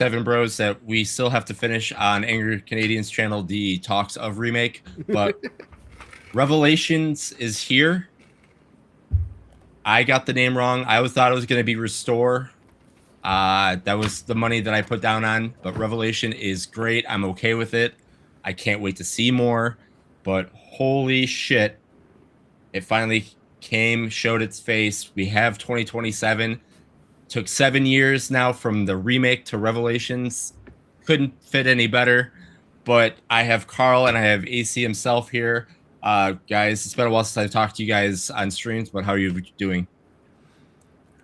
Seven Bros that we still have to finish on Angry Canadians channel the talks of remake, but Revelations is here. I got the name wrong. I always thought it was going to be Restore. That was the money that I put down on, but Revelation is great. I'm okay with it. I can't wait to see more, but holy shit, it finally came, showed its face. We have 2027. Took 7 years now from the remake to Revelations. Couldn't fit any better. But I have Carl and I have AC himself here. Guys, it's been a while since I've talked to you guys on streams, but how are you doing?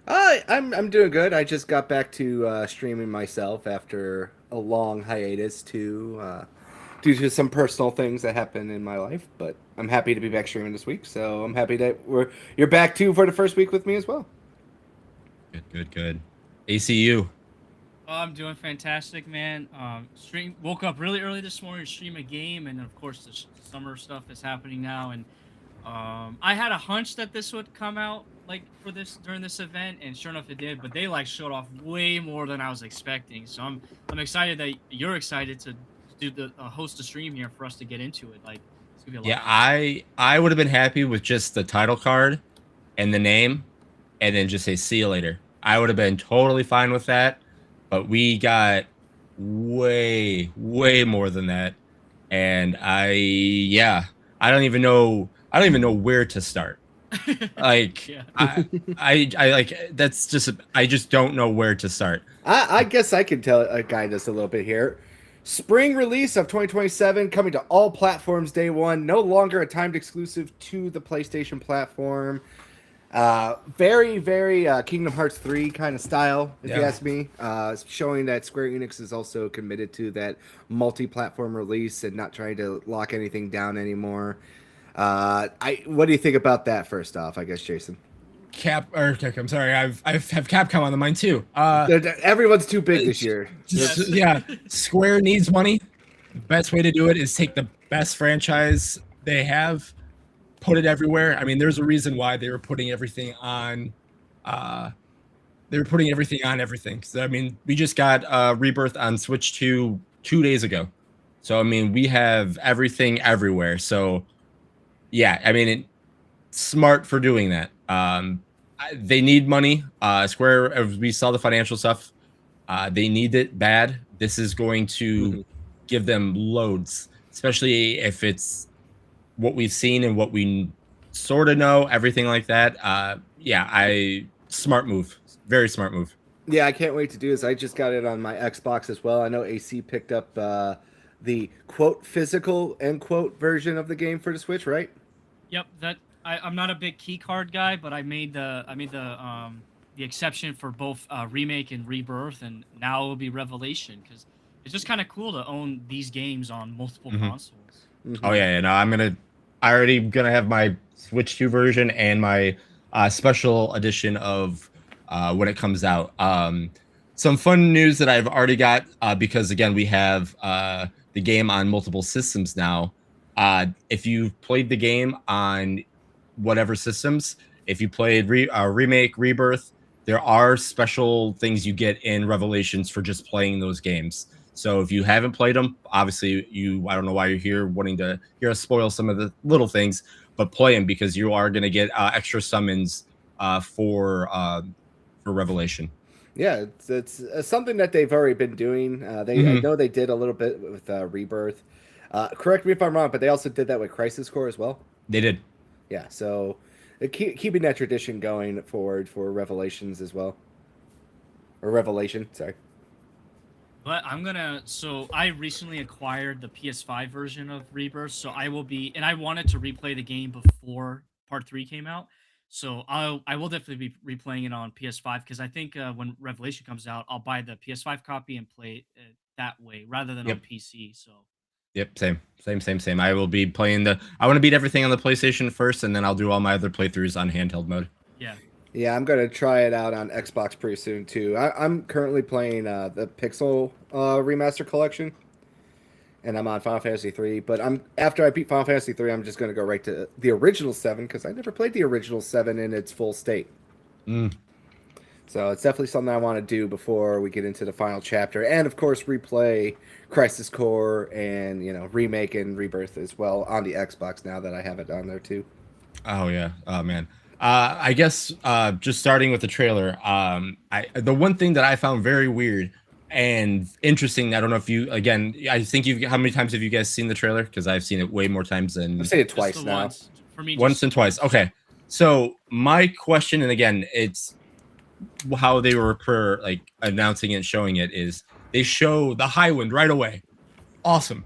I'm doing good. I just got back to streaming myself after a long hiatus due to some personal things that happened in my life. But I'm happy to be back streaming this week. So I'm happy that you're back too for the first week with me as well. Good. ACU. Oh, I'm doing fantastic, man. Woke up really early this morning to stream a game, and of course the summer stuff is happening now. And I had a hunch that this would come out like for this during this event, and sure enough, it did. But they like showed off way more than I was expecting. So I'm excited that you're excited to do the host a stream here for us to get into it. Like, it's gonna be a lot of fun. I would have been happy with just the title card and the name, and then just say see you later. I would have been totally fine with that. But we got way more than that, and I don't even know where to start. Like Yeah. I like that's just I just don't know where to start. I guess I can guide us a little bit here. Spring release of 2027 coming to all platforms day one. No longer a timed exclusive to the PlayStation platform. Very Kingdom Hearts 3 kind of style, if you ask me. Showing that Square Enix is also committed to that multi-platform release and not trying to lock anything down anymore. What do you think about that? First off, I guess, Jason. I'm sorry, I have Capcom on the mind too. Everyone's too big this year. Yeah, Square needs money. The best way to do it is take the best franchise they have, put it everywhere. I mean, there's a reason why they were putting everything on. Everything. So I mean, we just got Rebirth on Switch 2 days ago. So I mean, we have everything everywhere. So yeah, I mean, it's smart for doing that. They need money. Square, as we saw the financial stuff, they need it bad. This is going to give them loads, especially if it's what we've seen and what we sort of know, everything like that. Smart move. Very smart move. Yeah, I can't wait to do this. I just got it on my Xbox as well. I know AC picked up the quote physical end quote version of the game for the Switch, right? Yep. I'm not a big key card guy, but I made the exception for both remake and rebirth, and now it will be Revelation because it's just kind of cool to own these games on multiple consoles. Oh yeah, no, I already gonna have my Switch 2 version and my special edition of when it comes out. Some fun news that I've already got because again we have the game on multiple systems now. If you played the game on whatever systems, if you played remake, rebirth, there are special things you get in Revelations for just playing those games. So if you haven't played them, obviously I don't know why you're here wanting to hear us spoil some of the little things, but play them because you are going to get extra summons for Revelation. Yeah, it's something that they've already been doing. I know they did a little bit with Rebirth. Correct me if I'm wrong, but they also did that with Crisis Core as well. They did. Yeah, so keeping that tradition going forward for Revelations as well. Or Revelation, sorry. But so I recently acquired the PS5 version of Rebirth, so I wanted to replay the game before Part 3 came out. So I will definitely be replaying it on PS5 because I think when Revelation comes out, I'll buy the PS5 copy and play it that way rather than on PC. So. Yep, same. I will be playing I want to beat everything on the PlayStation first, and then I'll do all my other playthroughs on handheld mode. Yeah, I'm going to try it out on Xbox pretty soon, too. I'm currently playing the Pixel Remaster Collection, and I'm on Final Fantasy 3. But after I beat Final Fantasy 3, I'm just going to go right to the original 7, because I never played the original 7 in its full state. So it's definitely something I want to do before we get into the final chapter, and of course replay Crisis Core and Remake and Rebirth as well on the Xbox now that I have it on there too. Oh yeah. Oh man. I guess just starting with the trailer. The one thing that I found very weird and interesting. I don't know if you again. I think you. How many times have you guys seen the trailer? Because I've seen it way more times than I've seen it Just twice the now. once. For me, once just and twice. Okay. So my question, and again, it's how they were announcing it, showing it is they show the Highwind right away. Awesome.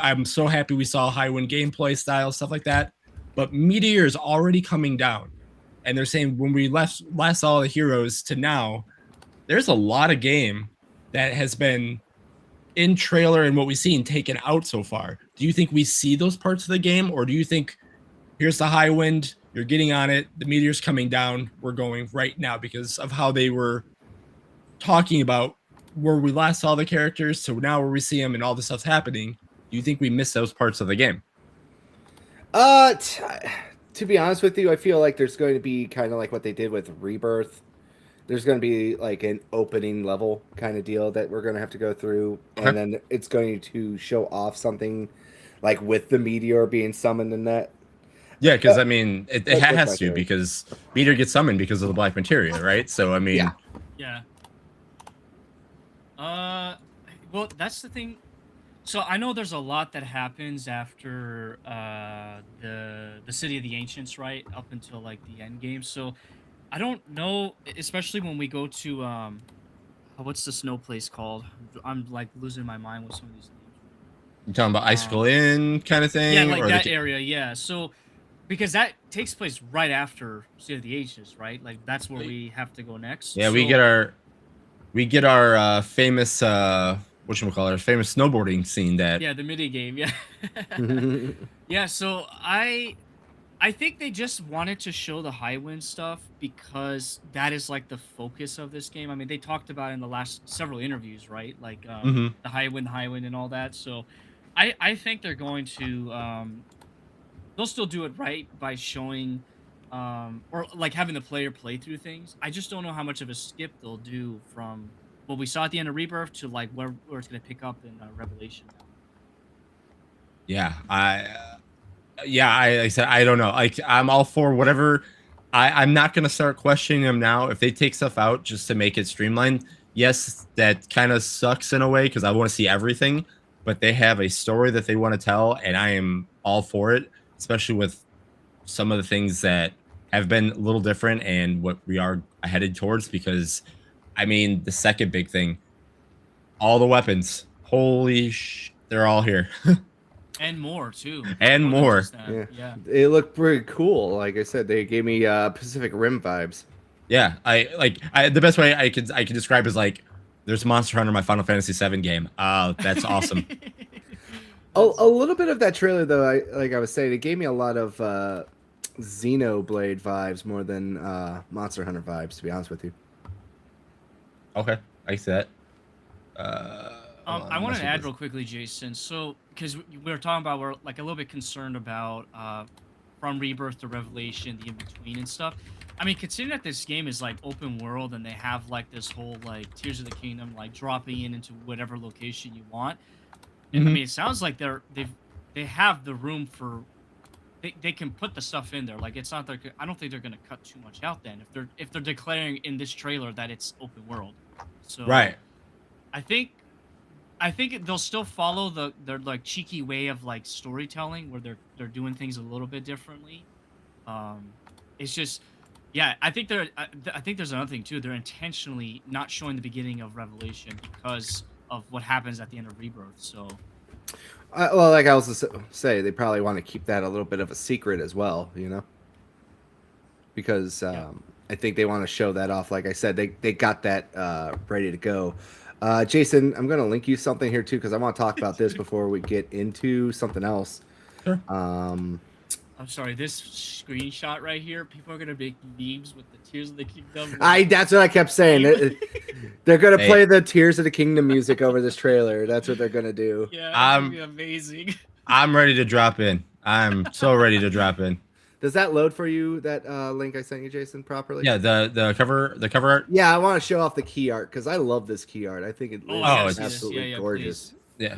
I'm so happy we saw Highwind gameplay style, stuff like that. But Meteor is already coming down. And they're saying when we last saw the heroes to now, there's a lot of game that has been in trailer and what we've seen taken out so far. Do you think we see those parts of the game, or do you think here's the Highwind, you're getting on it, the meteor's coming down, we're going right now because of how they were talking about where we last saw the characters to now where we see them and all this stuff's happening? Do you think we miss those parts of the game? To be honest with you, I feel like there's going to be kind of like what they did with Rebirth. There's going to be like an opening level kind of deal that we're going to have to go through, Okay. and then it's going to show off something like with the meteor being summoned in that. Yeah, because I mean, it that's has my to, theory. because Meteor gets summoned because of the black materia, right? So I mean, Yeah. Yeah. Well, that's the thing. So I know there's a lot that happens after the City of the Ancients, right? Up until like the end game. So I don't know, especially when we go to what's the snow place called? I'm like losing my mind with some of these names. you're talking about Icicle Inn kind of thing, Yeah, like or that area. Yeah. So because that takes place right after City of the Ancients, right? Like that's where we have to go next. yeah, So, we get our famous whatchamacallit, famous snowboarding scene that yeah, the mini game. Yeah. Yeah. So I think they just wanted to show the Highwind stuff because that is like the focus of this game. I mean, they talked about it in the last several interviews, right? Like Mhm. the Highwind, and all that. So I think they're going to they'll still do it right by showing or like having the player play through things. I just don't know how much of a skip they'll do from what we saw at the end of Rebirth to like where it's going to pick up in Revelation. yeah, I said I don't know. Like I'm all for whatever. I'm not gonna start questioning them now if they take stuff out just to make it streamlined. Yes, that kind of sucks in a way because I want to see everything, but they have a story that they want to tell, and I am all for it, especially with some of the things that have been a little different and what we are headed towards. Because, I mean, the second big thing, all the weapons, they're all here. And more too. And than more. just that. Yeah. Yeah. It looked pretty cool. Like I said, they gave me Pacific Rim vibes. Yeah, the best way I could describe is like there's Monster Hunter in my Final Fantasy VII game. That's awesome. A little bit of that trailer, though, I was saying, it gave me a lot of Xenoblade vibes more than Monster Hunter vibes, to be honest with you. Okay, I see that. I want to add real quickly, Jason. So, because we were talking about, we're like a little bit concerned about from Rebirth to Revelation, the in between and stuff. I mean, considering that this game is like open world and they have like this whole like Tears of the Kingdom, like dropping in into whatever location you want. And, I mean, it sounds like they have the room for they can put the stuff in there. Like it's not like I don't think they're gonna cut too much out then if they're declaring in this trailer that it's open world. So Right. I think they'll still follow their like cheeky way of like storytelling where they're doing things a little bit differently. It's just, yeah, I think there's another thing too. They're intentionally not showing the beginning of Revelation because of what happens at the end of Rebirth. So, Well, like I was say, they probably want to keep that a little bit of a secret as well, because I think they want to show that off. Like I said, they got that ready to go. Jason, I'm going to link you something here too because I want to talk about this before we get into something else. Sure. I'm sorry, this screenshot right here, people are gonna make memes with the Tears of the Kingdom. That's what I kept saying. They're gonna play the Tears of the Kingdom music over this trailer. That's what they're gonna do. Yeah, it's gonna be amazing. I'm ready to drop in. I'm so ready to drop in. Does that load for you? That link I sent you, Jason, properly? Yeah, the cover art. Yeah, I want to show off the key art because I love this key art. I think it Oh, is I gotta it's see this. absolutely Yeah, gorgeous. Yeah,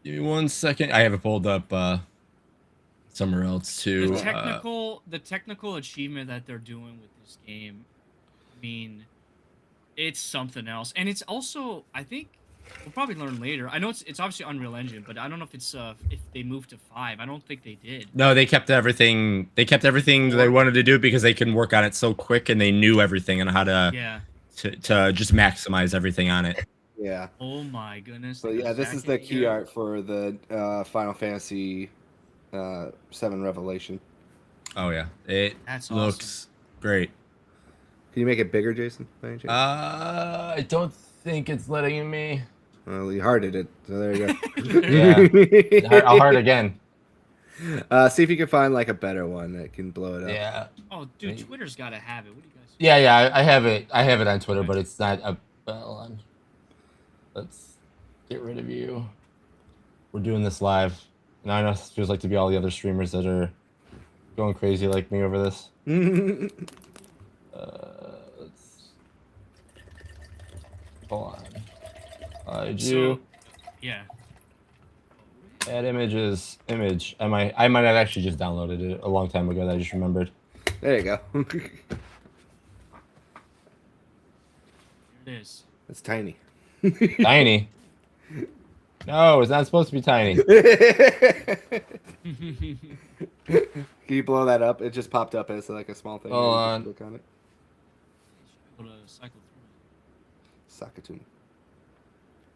give me 1 second. I have it pulled up somewhere else too. The technical achievement that they're doing with this game, I mean, it's something else. And it's also, I think we'll probably learn later. I know it's obviously Unreal Engine, but I don't know if it's if they moved to 5. I don't think they did. No, they kept everything. They kept everything that they wanted to do because they can work on it so quick and they knew everything and how to to just maximize everything on it. Yeah. Oh my goodness. So yeah, this is the key art for the Final Fantasy 7 Revelation. Oh yeah, That's looks great. Can you make it bigger, Jason? I don't think it's letting me. Well, you hearted it, so there you go. Yeah, I'll heart again. See if you can find like a better one that can blow it up. Yeah. Oh, dude, Twitter's gotta have it. What do you guys? Yeah, I have it. I have it on Twitter, but it's not up. Hold on. Let's get rid of you. We're doing this live. And I know it feels like to be all the other streamers that are going crazy like me over this. Let's hold on. Yeah. Add images. Image. I might have actually just downloaded it a long time ago that I just remembered. There you go. Here it is. It's tiny. Tiny. No, it's not supposed to be tiny. Can you blow that up? It just popped up as like a small thing. Hold on. Click on it. Able to cycle through it.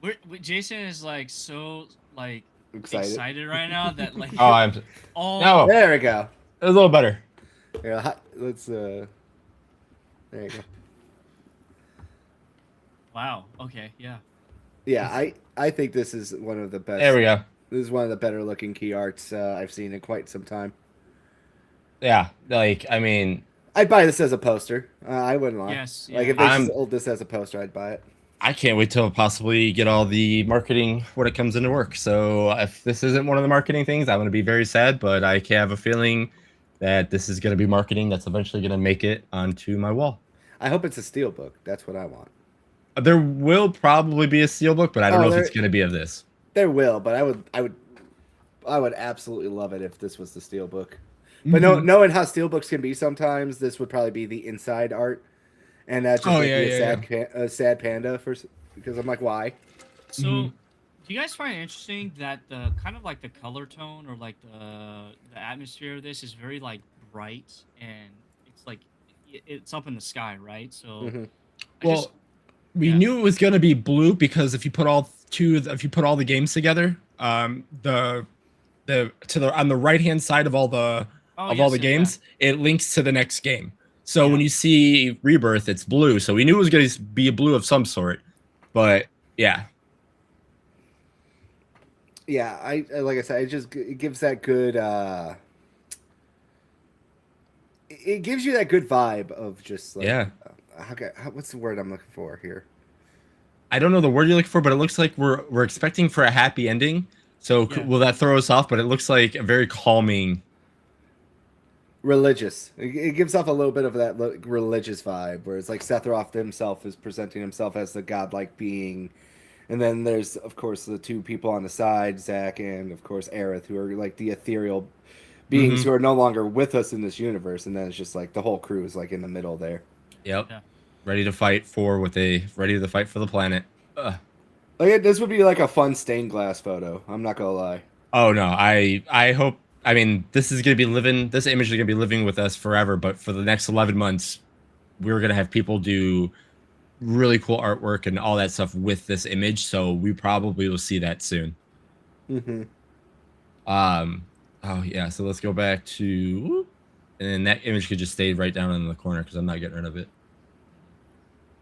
Sakatumi. Jason is like so like Excited right now that like Oh, I'm. No, There we go. it was a little better. Yeah, let's there you go. Wow. Okay. Yeah. Yeah, I think this is one of the best. There we go. This is one of the better looking key arts I've seen in quite some time. Yeah, like I mean, I'd buy this as a poster. I wouldn't lie. Yes. Like Yeah. if they sold this as a poster, I'd buy it. I can't wait till possibly get all the marketing when it comes into work. So if this isn't one of the marketing things, I'm going to be very sad, but I have a feeling that this is going to be marketing that's eventually going to make it onto my wall. I hope it's a steelbook. That's what I want. There will probably be a steelbook, but I don't know if it's going to be of this. There will, but I would absolutely love it if this was the steelbook. But knowing how steelbooks can be sometimes, this would probably be the inside art, and that's just a sad panda because I'm like, why? So, do you guys find it interesting that the kind of like the color tone or like the atmosphere of this is very like bright and it's like it's up in the sky, right? So, we knew it was going to be blue because if you put all the games together, on the right hand side of all the games, it links to the next game. So when you see Rebirth, it's blue. So we knew it was going to be a blue of some sort, but yeah. Yeah, I like I said, it gives that good. It gives you that good vibe of just like what's the word I'm looking for here? I don't know the word you're looking for, but it looks like we're expecting for a happy ending. So will that throw us off? But it looks like a very calming. Religious. It gives off a little bit of that religious vibe, where it's like Sephiroth himself is presenting himself as the godlike being, and then there's of course the two people on the side, Zack and of course Aerith, who are like the ethereal beings who are no longer with us in this universe, and then it's just like the whole crew is like in the middle there. Yep. Yeah. Ready to fight for the planet. Like this would be like a fun stained glass photo. I'm not gonna lie. Oh no, I hope. I mean, this image is gonna be living with us forever. But for the next 11 months, we're gonna have people do really cool artwork and all that stuff with this image. So we probably will see that soon. Oh yeah. So let's go back to, and that image could just stay right down in the corner because I'm not getting rid of it.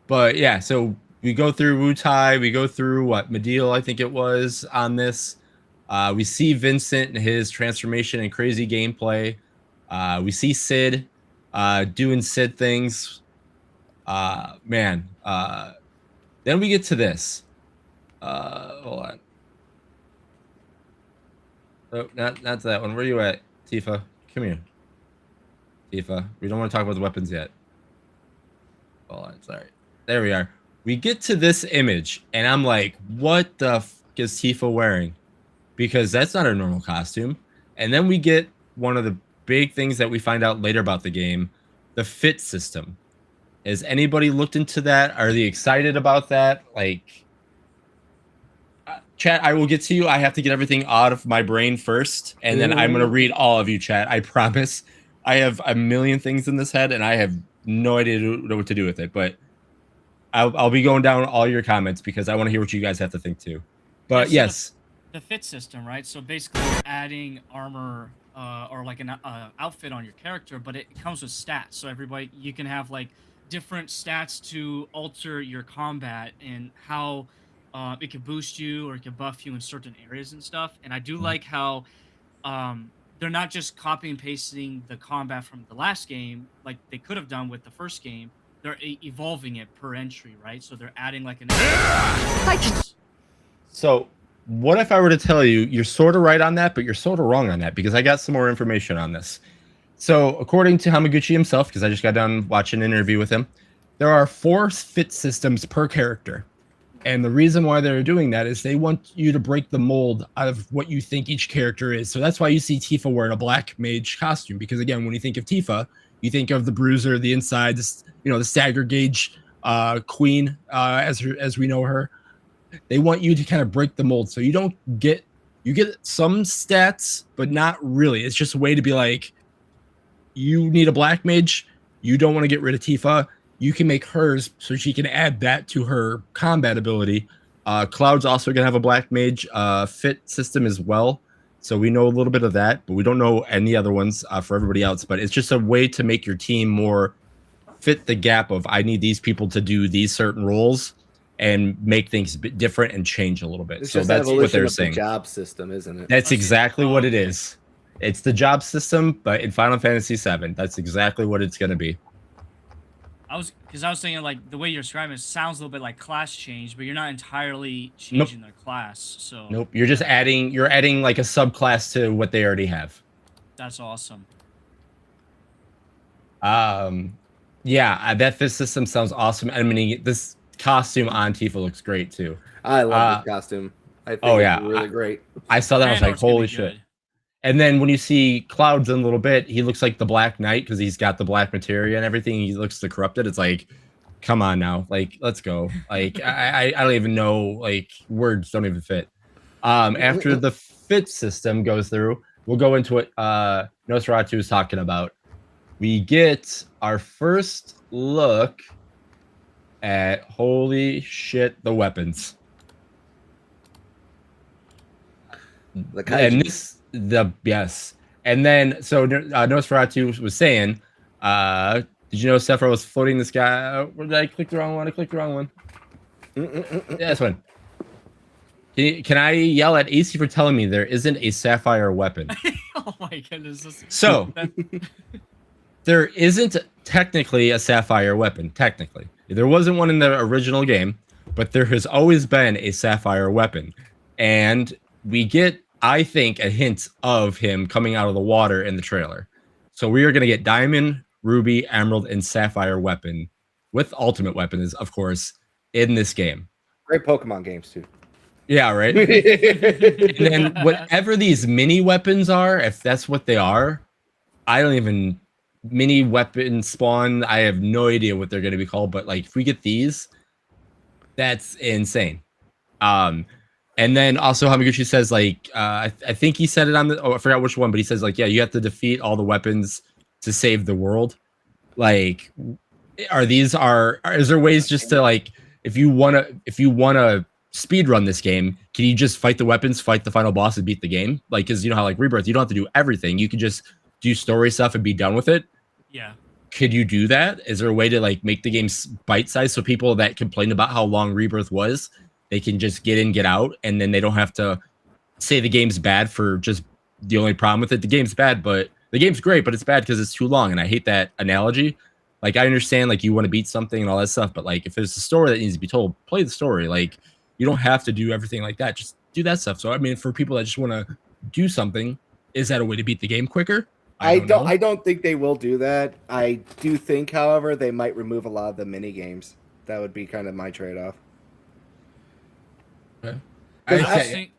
But yeah, so we go through Wutai, we go through what Mediel, I think it was, on this. We see Vincent and his transformation and crazy gameplay. We see Sid doing Sid things. Man. Then we get to this. Hold on. Oh, not that one. Where are you at, Tifa? Come here, Tifa. We don't want to talk about the weapons yet. Hold on, sorry. There we are. We get to this image, and I'm like, what the fuck is Tifa wearing? Because that's not her normal costume. And then we get one of the big things that we find out later about the game, the fit system. Has anybody looked into that? Are they excited about that? Like, chat, I will get to you. I have to get everything out of my brain first, and then I'm going to read all of you, chat. I promise. I have a million things in this head, and I have no idea what to do with it. But I'll be going down all your comments because I want to hear what you guys have to think too. But Yeah, so yes. The fit system, right? So basically adding armor or like an outfit on your character, but it comes with stats. So everybody, you can have like different stats to alter your combat and how it can boost you or it can buff you in certain areas and stuff. And I do like how they're not just copy and pasting the combat from the last game like they could have done with the first game. They're evolving it per entry, right? So they're adding like an. So what if I were to tell you you're sort of right on that, but you're sort of wrong on that because I got some more information on this. So according to Hamaguchi himself, because I just got done watching an interview with him, there are 4 fit systems per character. And the reason why they're doing that is they want you to break the mold out of what you think each character is. So that's why you see Tifa wearing a black mage costume. Because again, when you think of Tifa, you think of the bruiser, the inside, the stagger gauge queen, as we know her. They want you to kind of break the mold, so you get some stats, but not really. It's just a way to be like, you need a black mage, you don't want to get rid of Tifa, you can make hers so she can add that to her combat ability. Cloud's also gonna have a black mage fit system as well, so we know a little bit of that, but we don't know any other ones for everybody else. But it's just a way to make your team more fit the gap of I need these people to do these certain roles and make things different and change a little bit. It's so just that's what they're saying. The job system, isn't it? That's exactly what it is. It's the job system, but in Final Fantasy VII, that's exactly what it's going to be. I was thinking like the way you're describing it sounds a little bit like class change, but you're not entirely changing their class. So nope, you're just adding like a subclass to what they already have. That's awesome. Yeah, that fit system sounds awesome. I mean, this costume on Tifa looks great too. I love this costume. I think it's really great. I saw that. I was like, holy shit. And then when you see Clouds in a little bit, he looks like the Black Knight because he's got the black materia and everything. He looks the corrupted. It's like, come on now, like let's go. Like I don't even know. Like words don't even fit. After the fit system goes through, we'll go into what Nosferatu is talking about. We get our first look at holy shit, the weapons. And this, yes. And then, so Nosferatu was saying, did you know Sephiroth was floating this guy? Did I click the wrong one? I clicked the wrong one. Yeah, this one. Can I yell at AC for telling me there isn't a sapphire weapon? Oh my goodness. So, there isn't technically a sapphire weapon, technically. There wasn't one in the original game, but there has always been a sapphire weapon. And we get, I think, a hint of him coming out of the water in the trailer. So we are going to get Diamond, Ruby, Emerald, and Sapphire weapon with Ultimate Weapons, of course, in this game. Great Pokemon games, too. Yeah, right? And then whatever these mini weapons are, if that's what they are, I don't even... Mini weapon spawn, I have no idea what they're going to be called, but like if we get these, that's insane. And then also Hamaguchi says like I think he said it on the I forgot which one, but he says like, yeah, you have to defeat all the weapons to save the world. Like is there ways just to like if you wanna speed run this game, can you just fight the weapons, fight the final boss, and beat the game? Like, because you know how like Rebirth, you don't have to do everything, you can just do story stuff and be done with it. Yeah. Could you do that? Is there a way to like make the game bite-sized so people that complain about how long Rebirth was, they can just get in, get out, and then they don't have to say the game's bad for just the only problem with it? The game's bad, but the game's great, but it's bad because it's too long. And I hate that analogy. Like, I understand like you want to beat something and all that stuff, but like if there's a story that needs to be told, play the story. Like, you don't have to do everything like that. Just do that stuff. So I mean, for people that just want to do something. Is that a way to beat the game quicker? I don't know. I don't think they will do that. I do think, however, they might remove a lot of the mini games. That would be kind of my trade-off. Okay. I was I just say, think-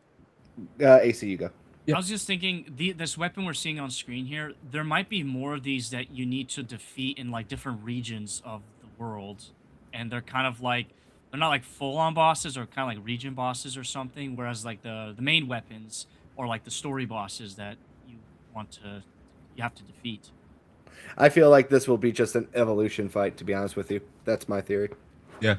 AC, you go. Yep. I was just thinking, this weapon we're seeing on screen here, there might be more of these that you need to defeat in like different regions of the world, and they're kind of like they're not like full-on bosses or kind of like region bosses or something. Whereas like the main weapons or like the story bosses that you have to defeat. I feel like this will be just an evolution fight, to be honest with you. That's my theory. Yeah.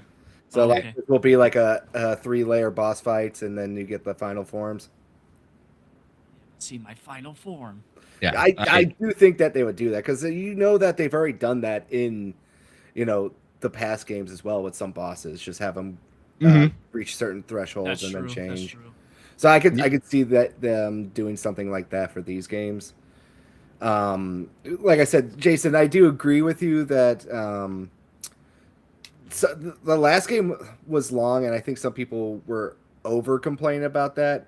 So Okay. like it will be like a 3-layer boss fights, and then you get the final forms. See my final form. Yeah. I do think that they would do that because you know that they've already done that in, the past games as well with some bosses. Just have them reach certain thresholds That's and true. then That's change. true. So I could see that them doing something like that for these games. Like I said, Jason, I do agree with you that so the last game was long, and I think some people were over complaining about that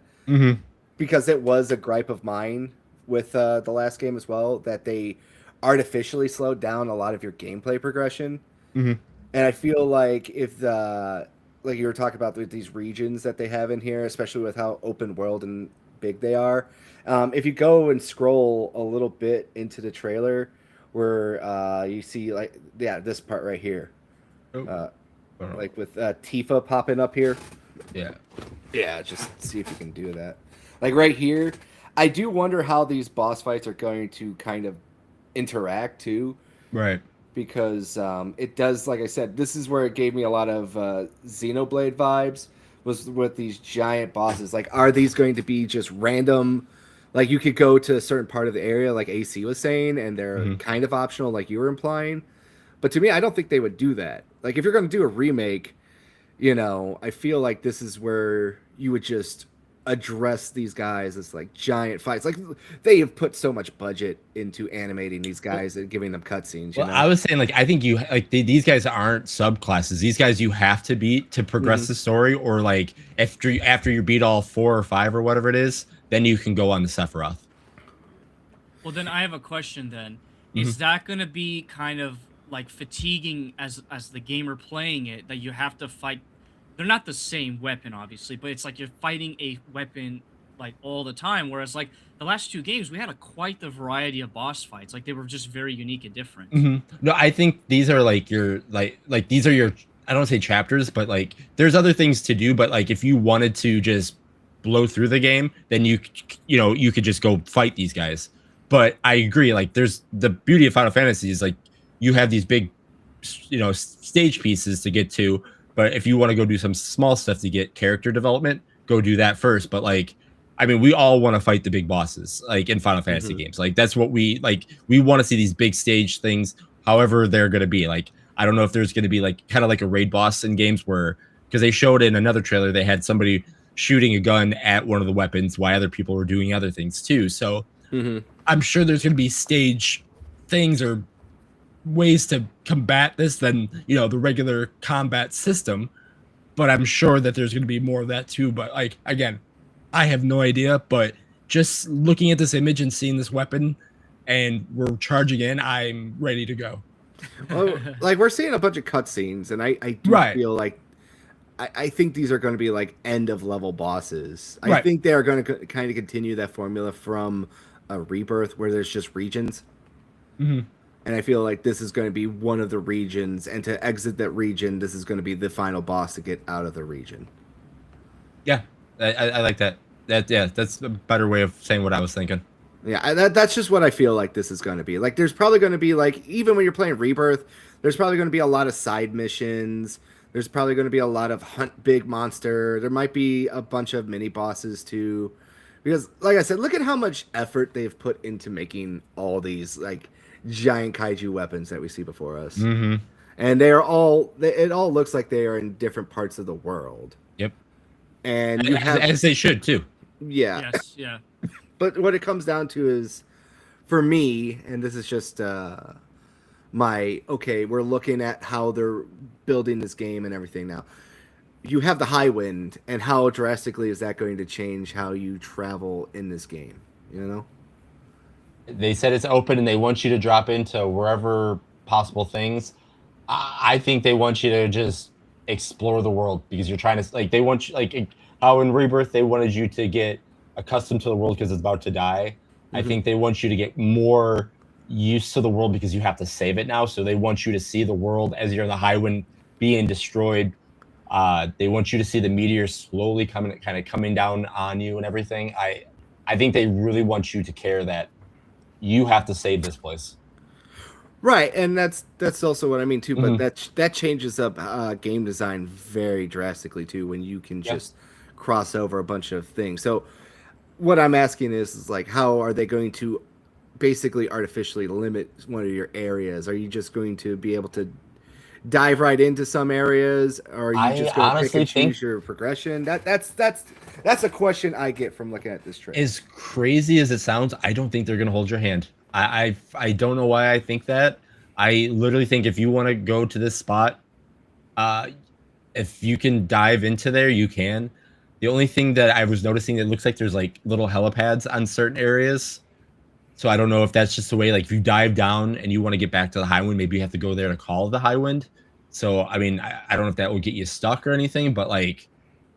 because it was a gripe of mine with the last game as well, that they artificially slowed down a lot of your gameplay progression. And I feel like if like you were talking about with these regions that they have in here, especially with how open world and big they are, if you go and scroll a little bit into the trailer where you see this part right here, like with Tifa popping up here. Yeah, just see if you can do that. Like right here, I do wonder how these boss fights are going to kind of interact too. Right. Because it does, like I said, this is where it gave me a lot of Xenoblade vibes, was with these giant bosses. Like, are these going to be just random? Like, you could go to a certain part of the area, like AC was saying, and they're kind of optional, like you were implying. But to me, I don't think they would do that. Like, if you're going to do a remake, I feel like this is where you would just address these guys as like giant fights. Like they have put so much budget into animating these guys and giving them cutscenes. Well, I was saying, like, I think these guys aren't subclasses. These guys you have to beat to progress the story, or like after you beat all 4 or 5 or whatever it is, then you can go on to Sephiroth. Well, then I have a question. Then is that going to be kind of like fatiguing as the gamer playing it, that you have to fight? They're not the same weapon, obviously, but it's like you're fighting a weapon like all the time. Whereas like the last 2 games, we had quite the variety of boss fights. Like they were just very unique and different. No, I think these are like your like these are your, I don't want to say chapters, but like there's other things to do. But like if you wanted to just blow through the game, then you could just go fight these guys. But I agree. Like there's the beauty of Final Fantasy is like you have these big, stage pieces to get to. But if you want to go do some small stuff to get character development, go do that first. But like, I mean, we all want to fight the big bosses, like in Final Fantasy games. Like that's what we like. We want to see these big stage things, however they're going to be. Like, I don't know if there's going to be like kind of like a raid boss in games where, because they showed in another trailer, they had somebody shooting a gun at one of the weapons while other people were doing other things too. So I'm sure there's going to be stage things or ways to combat this than the regular combat system, but I'm sure that there's going to be more of that too. But like again, I have no idea, but just looking at this image and seeing this weapon and we're charging in, I'm ready to go. Well, like we're seeing a bunch of cutscenes, and I do feel like I think these are going to be like end of level bosses. I think they are going to kind of continue that formula from a Rebirth where there's just regions. And I feel like this is going to be one of the regions, and to exit that region, this is going to be the final boss to get out of the region. Yeah, I like that. That's a better way of saying what I was thinking. Yeah, that's just what I feel like this is going to be. Like, there's probably going to be, like, even when you're playing Rebirth, there's probably going to be a lot of side missions. There's probably going to be a lot of hunt big monster. There might be a bunch of mini bosses, too. Because, like I said, look at how much effort they've put into making all these, like, giant kaiju weapons that we see before us. And they are all, it all looks like they are in different parts of the world. Yep. And you have, as they should, too. Yeah. Yes, yeah. But what it comes down to is, for me, and this is just we're looking at how they're building this game and everything now. you have the high wind, and how drastically is that going to change how you travel in this game? You know? They said it's open and they want you to drop into wherever possible things. I think they want you to just explore the world because you're trying to like they want you like how in Rebirth they wanted you to get accustomed to the world because it's about to die. I think they want you to get more used to the world because you have to save it now. So they want you to see the world as you're in the Highwind being destroyed. They want you to see the meteors slowly coming down on you and everything. I think they really want you to care that you have to save this place. Right, and that's also what I mean too. But that changes up game design very drastically too when you can just cross over a bunch of things. So what I'm asking is like, how are they going to basically artificially limit one of your areas? Are you just going to be able to dive right into some areas, or are you just going to pick and choose your progression? That's a question I get from looking at this trailer. As crazy as it sounds, I don't think they're going to hold your hand. I don't know why I think that. I literally think if you want to go to this spot, if you can dive into there, you can. The only thing that I was noticing, it looks like there's like little helipads on certain areas. So I don't know if that's just the way, like if you dive down and you want to get back to the Highwind, maybe you have to go there to call the Highwind. So, I mean, I don't know if that will get you stuck or anything, but like,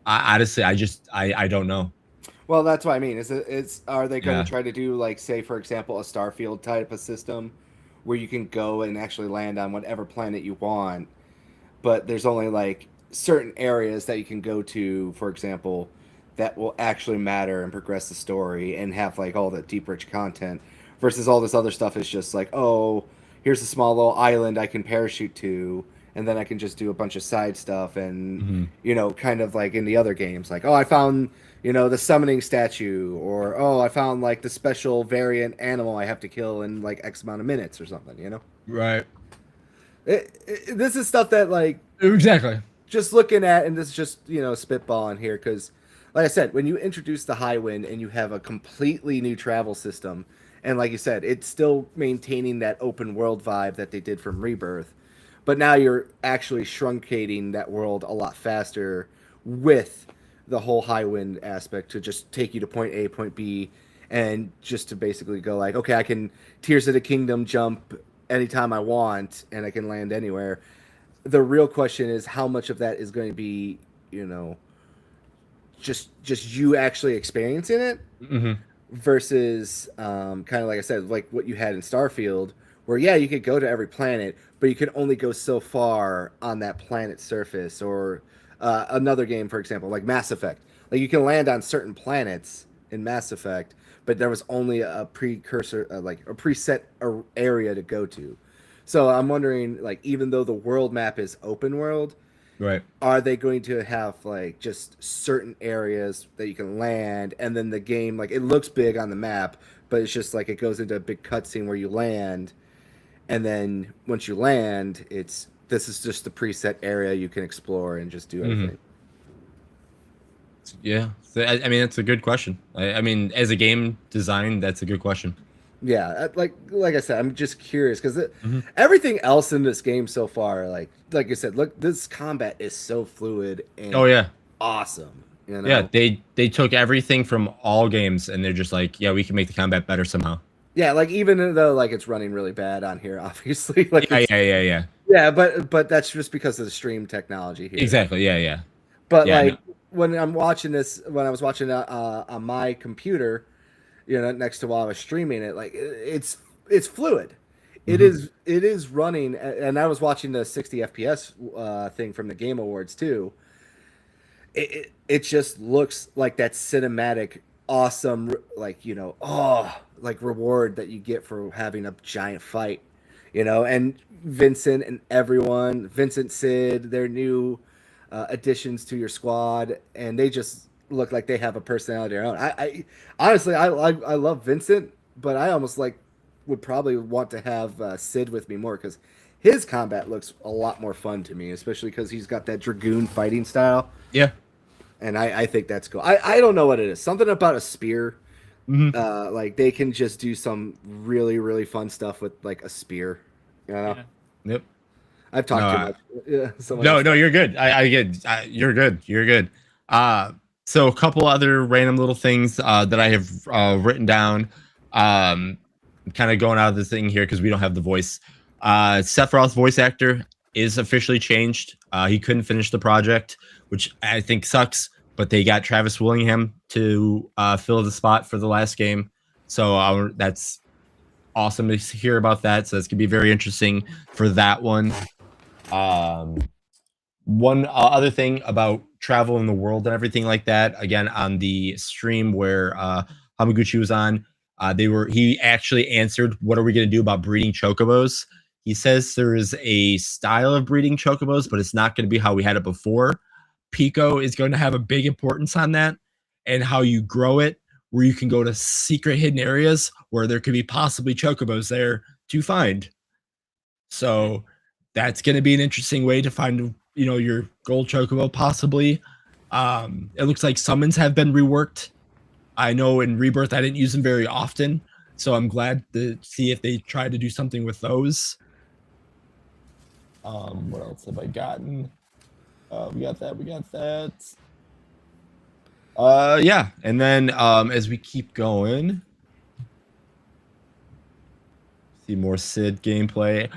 honestly, I don't know. Well, that's what I mean. Are they going to try to do like, say, for example, a Starfield type of system where you can go and actually land on whatever planet you want, but there's only like certain areas that you can go to, for example, that will actually matter and progress the story and have like all the deep, rich content versus all this other stuff is just like, oh, here's a small little island I can parachute to, and then I can just do a bunch of side stuff and, you know, kind of like in the other games, like, oh, I found, you know, the summoning statue, or, oh, I found like the special variant animal I have to kill in like X amount of minutes or something, you know? Right. This is stuff that like... Exactly. Just looking at, and this is just, you know, spitballing here, because like I said, when you introduce the Highwind and you have a completely new travel system, and like you said, it's still maintaining that open world vibe that they did from Rebirth, but now you're actually truncating that world a lot faster with the whole Highwind aspect to just take you to point A, point B, and just to basically go like, okay, I can Tears of the Kingdom jump anytime I want, and I can land anywhere. The real question is how much of that is going to be, you know, just you actually experiencing it versus kind of like I said, like what you had in Starfield, where yeah, you could go to every planet, but you could only go so far on that planet's surface. Or another game, for example, like Mass Effect, like you can land on certain planets in Mass Effect, but there was only a precursor, like a preset area to go to. So I'm wondering, like, even though the world map is open world, right, are they going to have like just certain areas that you can land, and then the game, like, it looks big on the map, but it's just like it goes into a big cutscene where you land, and then once you land, this is just the preset area you can explore and just do everything. Yeah, I mean, that's a good question. I mean, as a game design, that's a good question. Yeah, like I said, I'm just curious because everything else in this game so far, like I said, look, this combat is so fluid and awesome. You know? Yeah, they took everything from all games and they're just like, yeah, we can make the combat better somehow. Yeah, like even though like it's running really bad on here, obviously. Like yeah. Yeah, but that's just because of the stream technology here. Exactly. Yeah. But yeah, like when I'm watching this, when I was watching on my computer, you know, next to while I was streaming it, like it's fluid. It is running, and I was watching the 60 FPS thing from the Game Awards too. It just looks like that cinematic, awesome, like, you know, like reward that you get for having a giant fight, you know. And Vincent and everyone, Vincent, Sid, their new additions to your squad, and they just look like they have a personality of their own. I honestly, I love Vincent, but I almost like would probably want to have Sid with me more because his combat looks a lot more fun to me, especially because he's got that dragoon fighting style. Yeah, and I think that's cool. I don't know what it is. Something about a spear. Like they can just do some really, really fun stuff with like a spear. You know? Yep. I've talked too much. Yeah, No, you're good. You're good. You're good. So a couple other random little things that I have written down. Kind of going out of the thing here because we don't have the voice. Sephiroth's voice actor is officially changed. He couldn't finish the project, which I think sucks. But they got Travis Willingham to fill the spot for the last game. So that's awesome to hear about that. So that's gonna be very interesting for that one. One other thing about travel in the world and everything like that. Again, on the stream where Hamaguchi was on, he actually answered, "What are we going to do about breeding chocobos?" He says there is a style of breeding chocobos, but it's not going to be how we had it before. Pico is going to have a big importance on that and how you grow it, where you can go to secret hidden areas where there could be possibly chocobos there to find. So that's going to be an interesting way to find, your gold chocobo possibly. It looks like summons have been reworked. I know in Rebirth I didn't use them very often, so I'm glad to see if they try to do something with those. What else have I gotten? We got that. Yeah, and then as we keep going, see more Sid gameplay.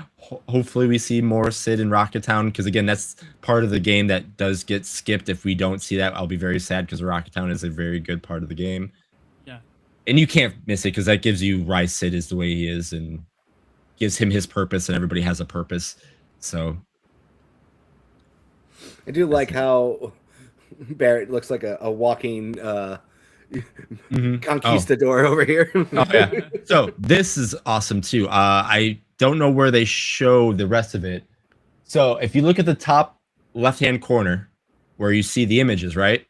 Hopefully we see more Sid in Rocket Town, because again, that's part of the game that does get skipped. If we don't see that, I'll be very sad, because Rocket Town is a very good part of the game. Yeah. And you can't miss it, because that gives you why Sid is the way he is and gives him his purpose, and everybody has a purpose. So I do like how Barrett looks like a walking conquistador over here. Oh yeah. So this is awesome too. I don't know where they show the rest of it. So if you look at the top left-hand corner where you see the images, right?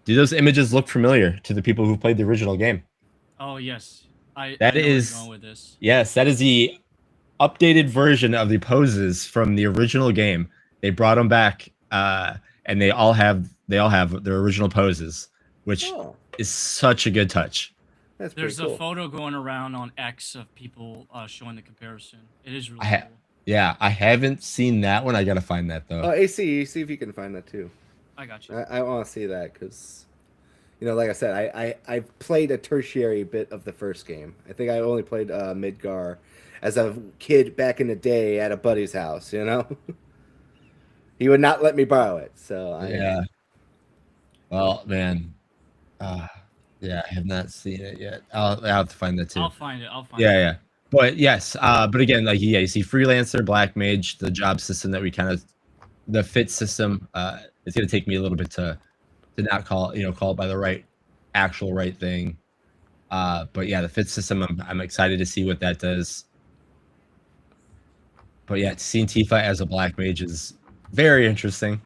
Do those images look familiar to the people who played the original game? Oh yes. I That know where you're is going with this. Yes, that is the updated version of the poses from the original game. They brought them back, and they all have their original poses, which is such a good touch. There's cool. a photo going around on X of people showing the comparison. It is really cool. Yeah, I haven't seen that one. I gotta find that though. AC, see if you can find that too. I got you. I want to see that because, like I said, I played a tertiary bit of the first game. I think I only played Midgar as a kid back in the day at a buddy's house. He would not let me borrow it. So yeah. Well, man. Yeah, I have not seen it yet. I'll have to find that too. I'll find it. Yeah. But yes, but again, like you see Freelancer, Black Mage, the job system that we the fit system, it's gonna take me a little bit to not call it by the actual right thing. But yeah, the fit system, I'm excited to see what that does. But yeah, seeing Tifa as a Black Mage is very interesting.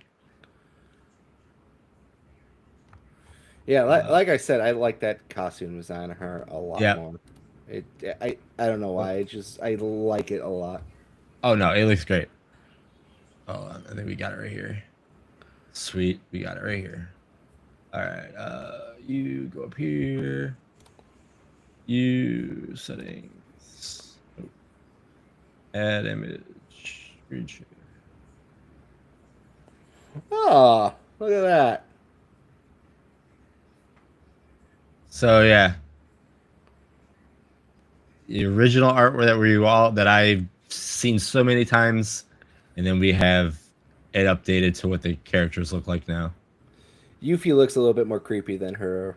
Yeah, like I said, I like that costume design of her a lot more. I don't know why. I like it a lot. Oh no, it looks great. Oh, I think we got it right here. Sweet, we got it right here. All right, you go up here. You settings. Add image. Screen share. Oh, look at that. So yeah, the original artwork that I've seen so many times, and then we have it updated to what the characters look like now. Yuffie looks a little bit more creepy than her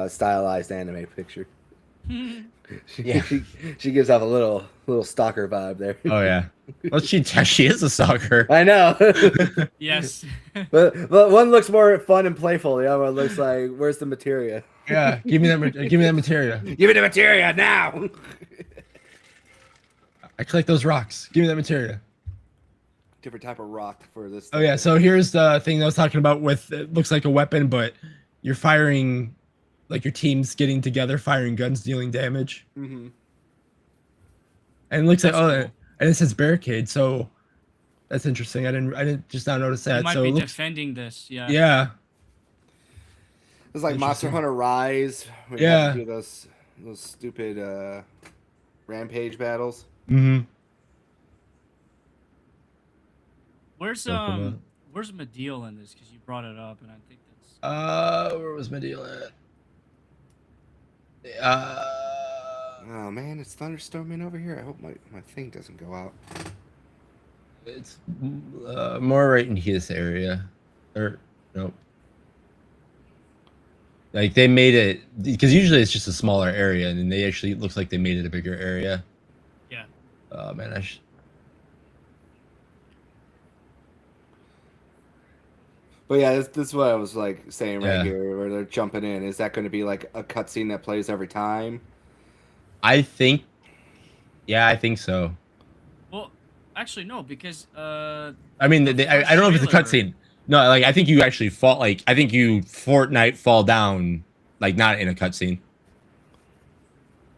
stylized anime picture. She gives off a little stalker vibe there. Oh yeah, well she is a stalker. I know. Yes. but one looks more fun and playful. The other one looks like, where's the materia? Yeah, give me that materia. Give me the materia now. I collect those rocks. Give me that materia. Different type of rock for this. Oh yeah, so here's the thing I was talking about with it looks like a weapon, but you're firing, like your team's getting together, firing guns, dealing damage. Mm-hmm. And it looks like and it says barricade, so that's interesting. I didn't just now notice that. You might so be it looks, defending this, yeah. Yeah. It's like Monster Hunter Rise. When you have to do those stupid rampage battles. Mm-hmm. Where's Talking about. where's Medeal in this? Because you brought it up, and I think that's. Where was my deal at? Oh man, it's thunderstorming over here. I hope my thing doesn't go out. It's more right in his area, or nope. Like they made it because usually it's just a smaller area, and then they actually it looks like they made it a bigger area. Yeah. Oh man, But yeah, this is what I was like saying right Yeah. here, where they're jumping in. Is that going to be like a cutscene that plays every time? I think, yeah, I think so. Well, actually no, because I mean, the I first don't know if it's a trailer- cutscene. No, like I think you actually fall. Like I think you Fortnite fall down, like not in a cutscene.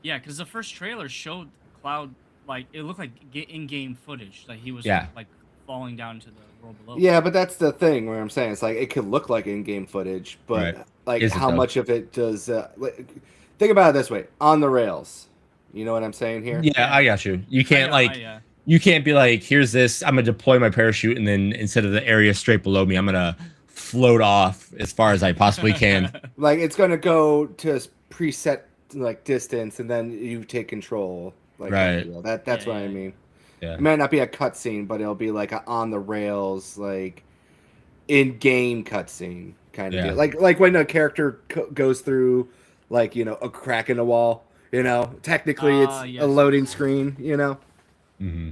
Yeah, because the first trailer showed Cloud like it looked like in-game footage, like he was Yeah. like falling down into the world below. Yeah, but that's the thing where I'm saying it's like it could look like in-game footage, but Right. like Is it how though? much of it does? Think about it this way: on the rails. You know what I'm saying here? Yeah, I got you. You can't Yeah. you can't be like, here's this. I'm gonna deploy my parachute, and then instead of the area straight below me, I'm gonna float off as far as I possibly can. Like it's going to go to a preset like distance, and then you take control. Like Right. That's Yeah, what I yeah. mean. Yeah. It might not be a cutscene, but it'll be like a on the rails, like in-game cutscene kind of Yeah. deal. Like when a character goes through, like a crack in the wall. Technically it's Yes. a loading screen. Mm-hmm.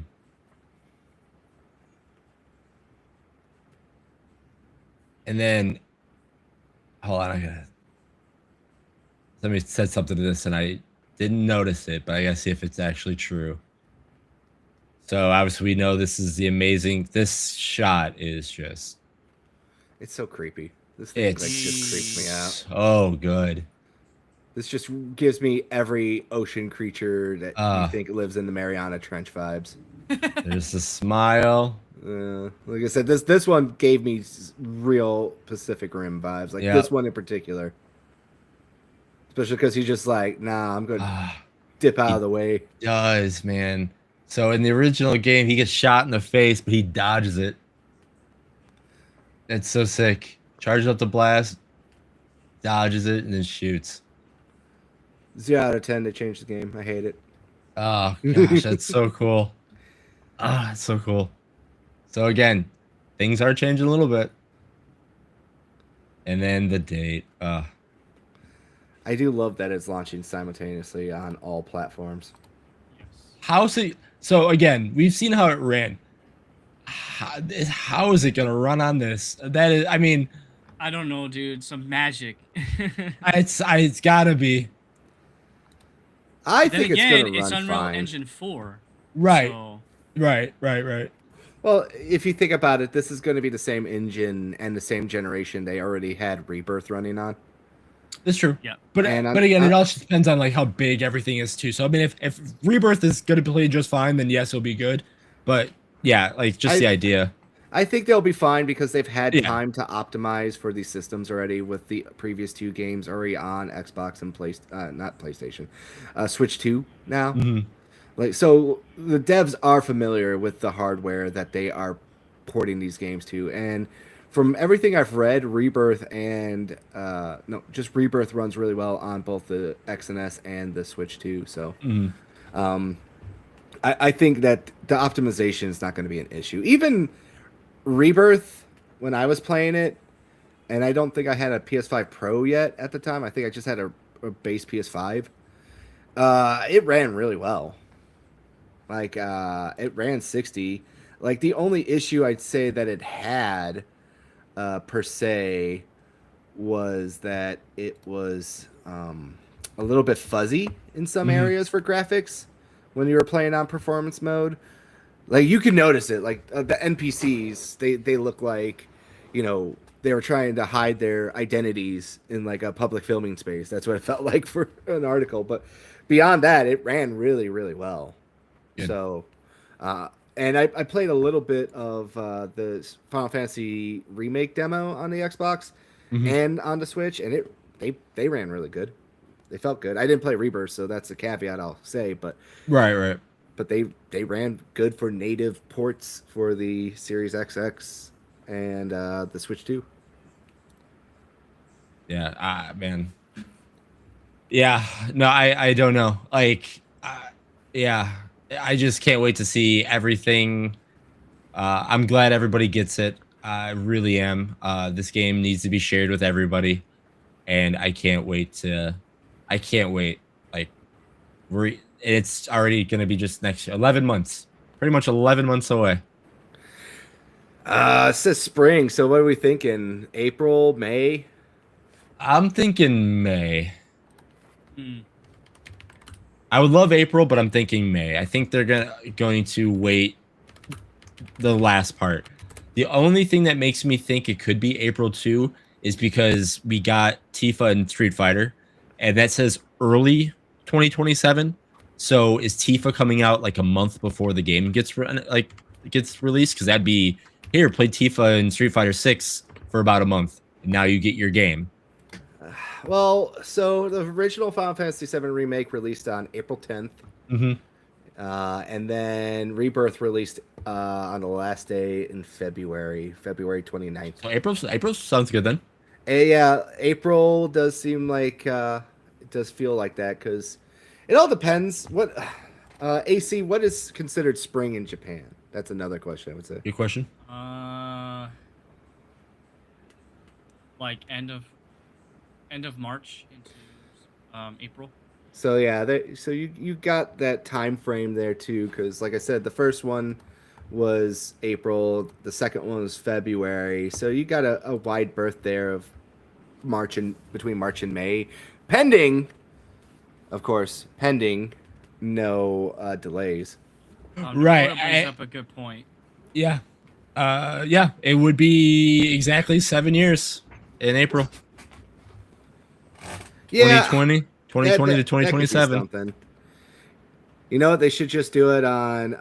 And then, hold on, somebody said something to this, and I didn't notice it, but I gotta see if it's actually true. So obviously, we know this is the amazing. This shot is just. It's so creepy. This thing like, just creeps me out. So good. This just gives me every ocean creature that you think lives in the Mariana Trench vibes. There's a smile. Like I said, this one gave me real Pacific Rim vibes. Like this one in particular, especially because he's just like, nah, I'm gonna dip out of the way. Does, man. So in the original game, he gets shot in the face, but he dodges it. That's so sick. Charges up the blast, dodges it, and then shoots. 0 out of 10. They changed the game. I hate it. Oh gosh, that's so cool. It's so cool. So again, things are changing a little bit. And then the date. I do love that it's launching simultaneously on all platforms. How's it? So again, we've seen how it ran. How is it gonna run on this? That is, I mean, I don't know, dude. Some magic. it's gotta be. I Then think again, it's gonna it's run Unreal fine. Engine 4. Right. So, Right. Well, if you think about it, this is going to be the same engine and the same generation they already had Rebirth running on. That's true. Yeah. But And but again, it also depends on like how big everything is too. So I mean, if Rebirth is gonna play just fine, then yes, it'll be good. But yeah, like just the idea. I think they'll be fine because they've had Yeah. time to optimize for these systems already with the previous two games already on Xbox and not PlayStation, Switch 2 now. Mhm. Like so, the devs are familiar with the hardware that they are porting these games to, and from everything I've read, Rebirth and just Rebirth runs really well on both the X and S and the Switch 2. So, I think that the optimization is not going to be an issue. Even Rebirth, when I was playing it, and I don't think I had a PS5 Pro yet at the time. I think I just had a base PS5. It ran really well. Like it ran 60. Like the only issue I'd say that it had, per se, was that it was a little bit fuzzy in some areas for graphics when you were playing on performance mode. Like you can notice it. Like the NPCs, they look like, they were trying to hide their identities in like a public filming space. That's what it felt like for an article. But beyond that, it ran really, really well. Good. So, and I played a little bit of the Final Fantasy remake demo on the Xbox and on the Switch, and they ran really good. They felt good. I didn't play Rebirth, so that's a caveat I'll say. But Right. but they ran good for native ports for the Series XX and the Switch 2. Yeah, man. Yeah, no, I don't know. Like, yeah, I just can't wait to see everything. I'm glad everybody gets it. I really am. This game needs to be shared with everybody, and I can't wait to. I can't wait. Like, it's already gonna be just next year. 11 months, pretty much 11 months away. It says spring, so what are we thinking? April, May? I'm thinking May. Hmm. I would love April, but I'm thinking May. I think they're going to wait the last part. The only thing that makes me think it could be April 2 is because we got Tifa and Street Fighter, and that says early 2027. So is Tifa coming out like a month before the game gets released? Because that'd be here, play Tifa and Street Fighter 6 for about a month, and now you get your game. Well, so the original Final Fantasy VII Remake released on April 10th. Mm-hmm. And then Rebirth released on the last day in February 29th. So April sounds good then. Yeah, April does seem like it does feel like that because it all depends. What AC? What is considered spring in Japan? That's another question I would say. Good question. Like end of March into April. So yeah, so you got that time frame there too, because like I said, the first one was April, the second one was February, so you got a wide berth there of between March and May, pending, of course, no delays. Right. Dakota brings up a good point. Yeah. Yeah, it would be exactly 7 years in April. Yeah, 2020 to that could be 2027. something. You know what? They should just do it on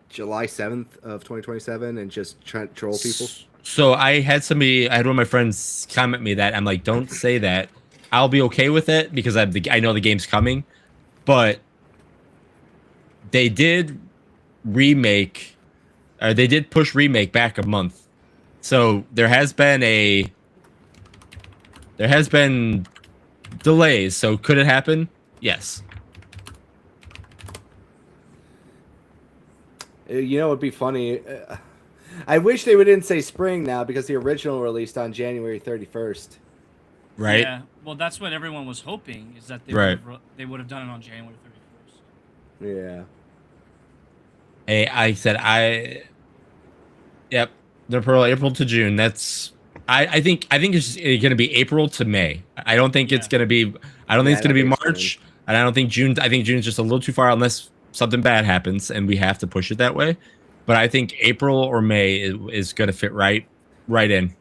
July 7th of 2027 and just try to troll people. So I had one of my friends comment me that. I'm like, don't say that. I'll be okay with it because I know the game's coming. But they did push remake back a month. So there has been delays. So could it happen? Yes. You know, it'd be funny. I wish they didn't say spring now because the original released on January 31st. Right. Yeah. Well, that's what everyone was hoping is that they would have done it on January 31st. Yeah. Hey, yep. The April to June. That's I think it's going to be April to May. I don't think it's going to be. I don't think it's going to be March, and I don't think June. I think June's just a little too far unless something bad happens and we have to push it that way. But I think April or May is going to fit right in.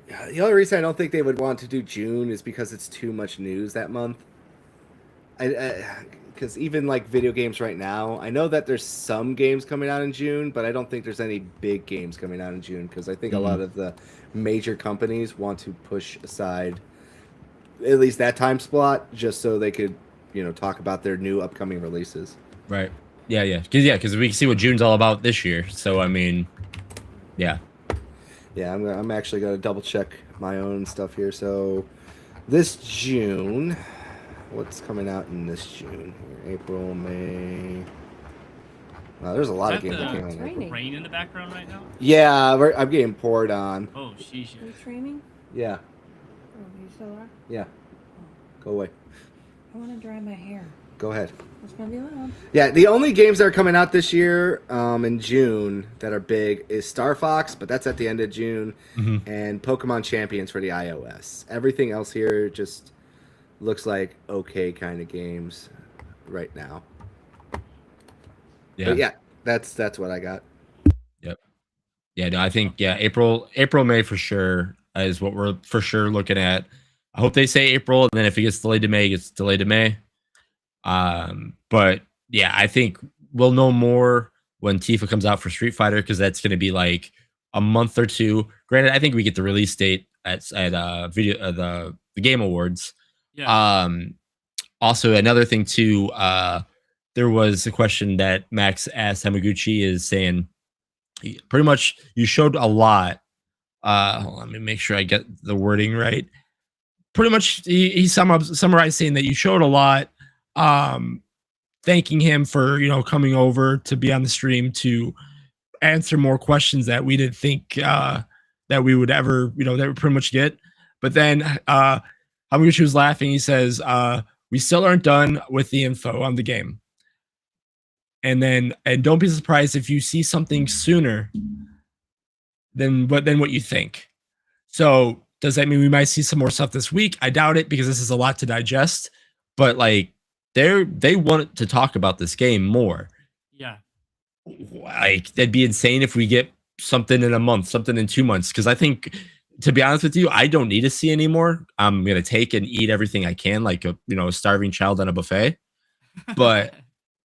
The only reason I don't think they would want to do June is because it's too much news that month. Because even like video games right now, I know that there's some games coming out in June, but I don't think there's any big games coming out in June because I think a lot of the major companies want to push aside at least that time slot just so they could, talk about their new upcoming releases. Right. Yeah. Because we can see what June's all about this year. So I mean, yeah. Yeah, I'm actually gonna double check my own stuff here. So this June, what's coming out in this June? April, May. Wow, there's a lot of games that came out. Is that rain in the background right now? Yeah, I'm getting poured on. Oh, sheesh. Are you streaming? Yeah. Oh, you still are? Yeah. Go away. I want to dry my hair. Go ahead. It's gonna be loud. Yeah, the only games that are coming out this year in June that are big is Star Fox, but that's at the end of June, and Pokemon Champions for the iOS. Everything else here just looks like okay kind of games right now. Yeah. But yeah, that's what I got. Yep. Yeah, no, I think April, May for sure is what we're for sure looking at. I hope they say April, and then if it gets delayed to May, it gets delayed to May. But yeah, I think we'll know more when Tifa comes out for Street Fighter because that's going to be like a month or two. Granted, I think we get the release date at the Game Awards. Yeah. Also, another thing too. there was a question that Max asked Hamaguchi is saying, pretty much you showed a lot. Hold on, let me make sure I get the wording right. Pretty much he summarized saying that you showed a lot, thanking him for, coming over to be on the stream to answer more questions that we didn't think that we would ever, that we pretty much get. But then Hamaguchi was laughing. He says, we still aren't done with the info on the game. And don't be surprised if you see something sooner than what you think. So does that mean we might see some more stuff this week? I doubt it, because this is a lot to digest. But like they want to talk about this game more. Yeah. Like that'd be insane if we get something in a month, something in 2 months. Because I think, to be honest with you, I don't need to see anymore. I'm gonna take and eat everything I can, like a starving child on a buffet. But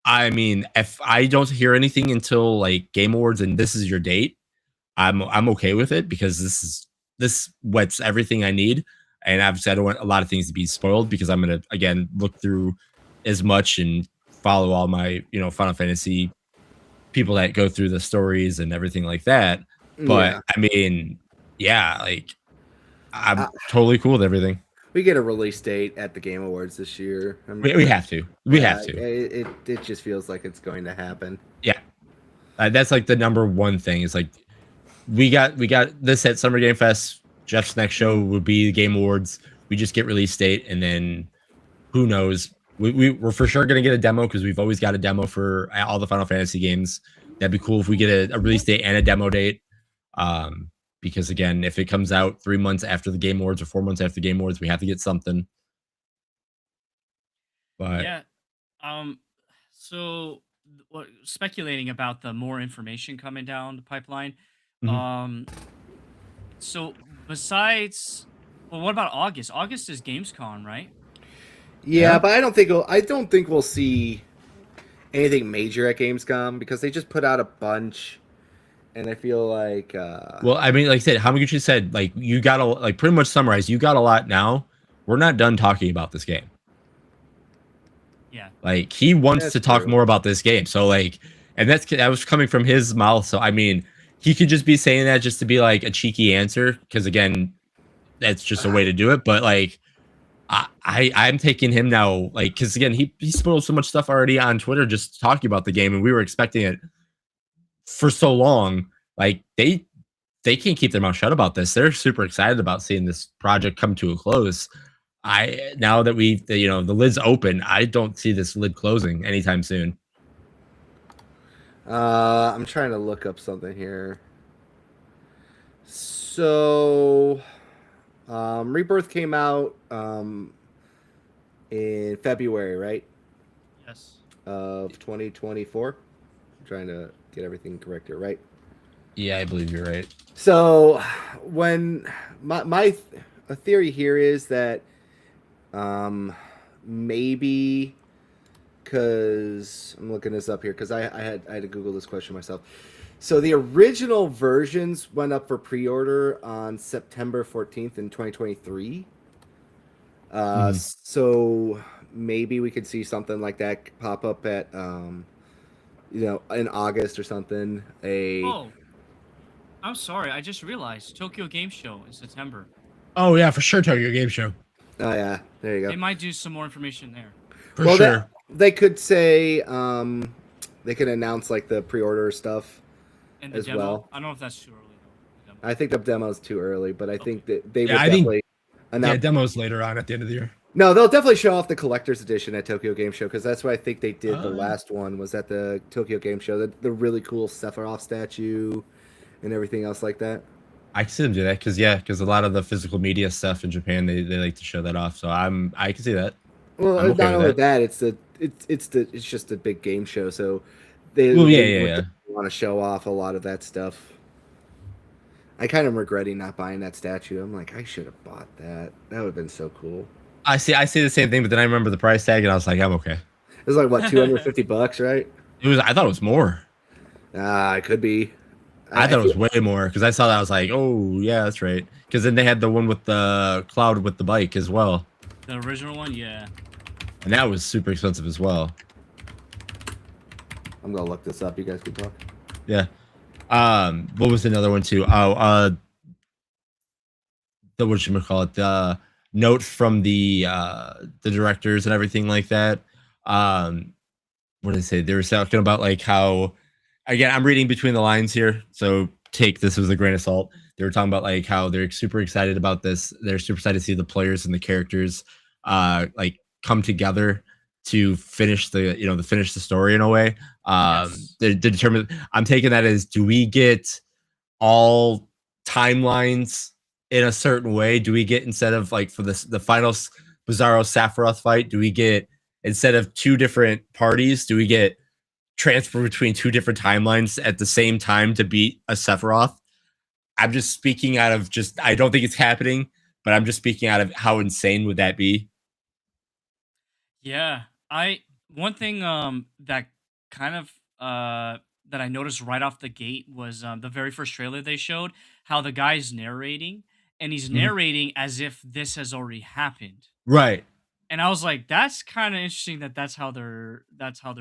I mean, if I don't hear anything until like Game Awards and this is your date, I'm okay with it, because this whets everything I need. And obviously I don't want a lot of things to be spoiled, because I'm gonna again look through as much and follow all my Final Fantasy people that go through the stories and everything like that. But yeah. I mean, yeah, like I'm totally cool with everything. We get a release date at the Game Awards this year. We have to. We have to. It just feels like it's going to happen. Yeah, that's like the number one thing. Is like we got this at Summer Game Fest. Jeff's next show would be the Game Awards. We just get release date, and then who knows? We're for sure gonna get a demo, because we've always got a demo for all the Final Fantasy games. That'd be cool if we get a release date and a demo date. Because again, if it comes out 3 months after the Game Awards or 4 months after the Game Awards, we have to get something. But yeah, so speculating about the more information coming down the pipeline. So besides, well, what about August? August is Gamescom, right? Yeah, but I don't think we'll see anything major at Gamescom, because they just put out a bunch. And I feel like well, I mean, like I said, Hamaguchi said, like, you gotta like pretty much summarize, you got a lot now. We're not done talking about this game. Yeah. Like he wants to talk more about this game. So like, and that was coming from his mouth. So I mean, he could just be saying that just to be like a cheeky answer, because again, that's just a way to do it. But like I'm taking him now, like, because again, he spoiled so much stuff already on Twitter just talking about the game, and we were expecting it for so long. Like they can't keep their mouth shut about this. They're super excited about seeing this project come to a close. Now that the lid's open, I don't see this lid closing anytime soon. I'm trying to look up something here. So Rebirth came out in February, right? Yes. Of 2024. I'm trying to get everything correct here, right? Yeah, I believe you're right. So when my theory here is that maybe, because I'm looking this up here, because I had to Google this question myself. So the original versions went up for pre-order on September 14th in 2023. So maybe we could see something like that pop up at in August or something. Oh, I'm sorry, I just realized Tokyo Game Show in September. Oh yeah, for sure, Tokyo Game Show. Oh yeah, there you go. They might do some more information there. For sure. They could say they could announce like the pre-order stuff And the as demo, well. I don't know if that's too early though. I think the demo's too early, but I think that they would Yeah, I think- definitely announce. Yeah, demos later on at the end of the year. No, they'll definitely show off the collector's edition at Tokyo Game Show, because that's what I think they did. The last one was at the Tokyo Game Show. The really cool Sephiroth statue and everything else like that. I can see them do that, because a lot of the physical media stuff in Japan, they like to show that off. So I can see that. Well, I'm okay not with only that. it's just a big game show, so they want to show off a lot of that stuff. I kind of regretting not buying that statue. I'm like, I should have bought that. That would have been so cool. I see the same thing, but then I remember the price tag, and I was like, I'm okay. It was like what, $250, right? I thought it was more. It could be. I thought it was way more, because I saw that, I was like, oh yeah, that's right. Because then they had the one with the Cloud with the bike as well. The original one, yeah. And that was super expensive as well. I'm gonna look this up. You guys can talk. Yeah. What was another one too? The whatchamacallit, the note from the directors and everything like that. What did they say? They were talking about like how, again, I'm reading between the lines here, so take this with a grain of salt. They were talking about like how they're super excited about this. They're super excited to see the players and the characters like come together to finish to finish the story in a way. Yes. To determine, I'm taking that as, do we get all timelines in a certain way? Do we get, instead of like for the final Bizarro Sephiroth fight, do we get, instead of two different parties, do we get transfer between two different timelines at the same time to beat a Sephiroth? I'm just speaking out of I don't think it's happening, but I'm just speaking out of how insane would that be? Yeah, one thing that kind of that I noticed right off the gate was the very first trailer they showed, how the guy's narrating, and he's narrating as if this has already happened. Right. And I was like, that's kind of interesting that's how they're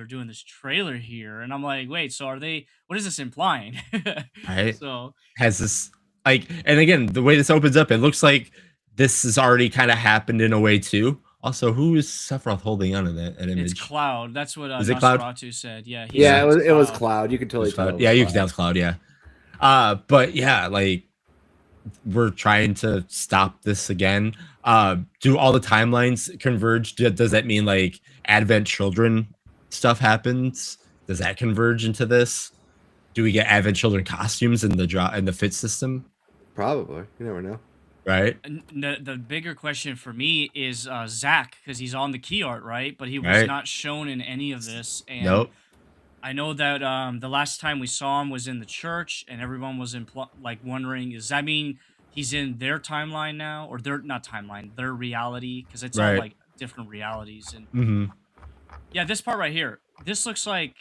doing this trailer here. And I'm like, wait, so what is this implying? Right. So Has this, like, and again, the way this opens up, it looks like this has already kind of happened in a way too. Also, who is Sephiroth holding onto that image? it's Cloud. That's what Is it Cloud? Nosferatu said. Yeah. Yeah, it was Cloud. You can totally tell. Cloud. Yeah, you can tell it's Cloud. Yeah. But yeah, like, we're trying to stop this again. Do all the timelines converge? Does that mean like Advent Children stuff happens? Does that converge into this? Do we get Advent Children costumes in the fit system? Probably. You never know. Right. The bigger question for me is Zach, because he's on the key art, right? But he was not shown in any of this. And nope. I know that the last time we saw him was in the church, and everyone was wondering, does that mean he's in their timeline now, or their not timeline, their reality? Because it's all like different realities. And yeah, this part right here, this looks like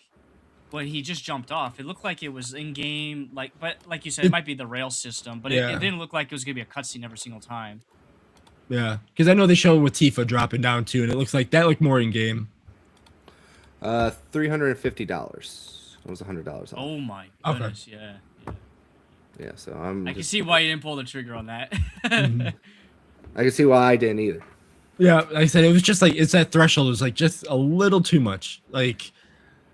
when he just jumped off. It looked like it was in game, but like you said, it might be the rail system, but it didn't look like it was gonna be a cutscene every single time. Yeah, because I know they show with Tifa dropping down too, and it looks like that looked more in game. $350. It was $100 off. Oh my goodness, yeah. Yeah, so I can see why you didn't pull the trigger on that. I can see why I didn't either. Yeah, like I said, it was just like, it's that threshold. It was like just a little too much. Like,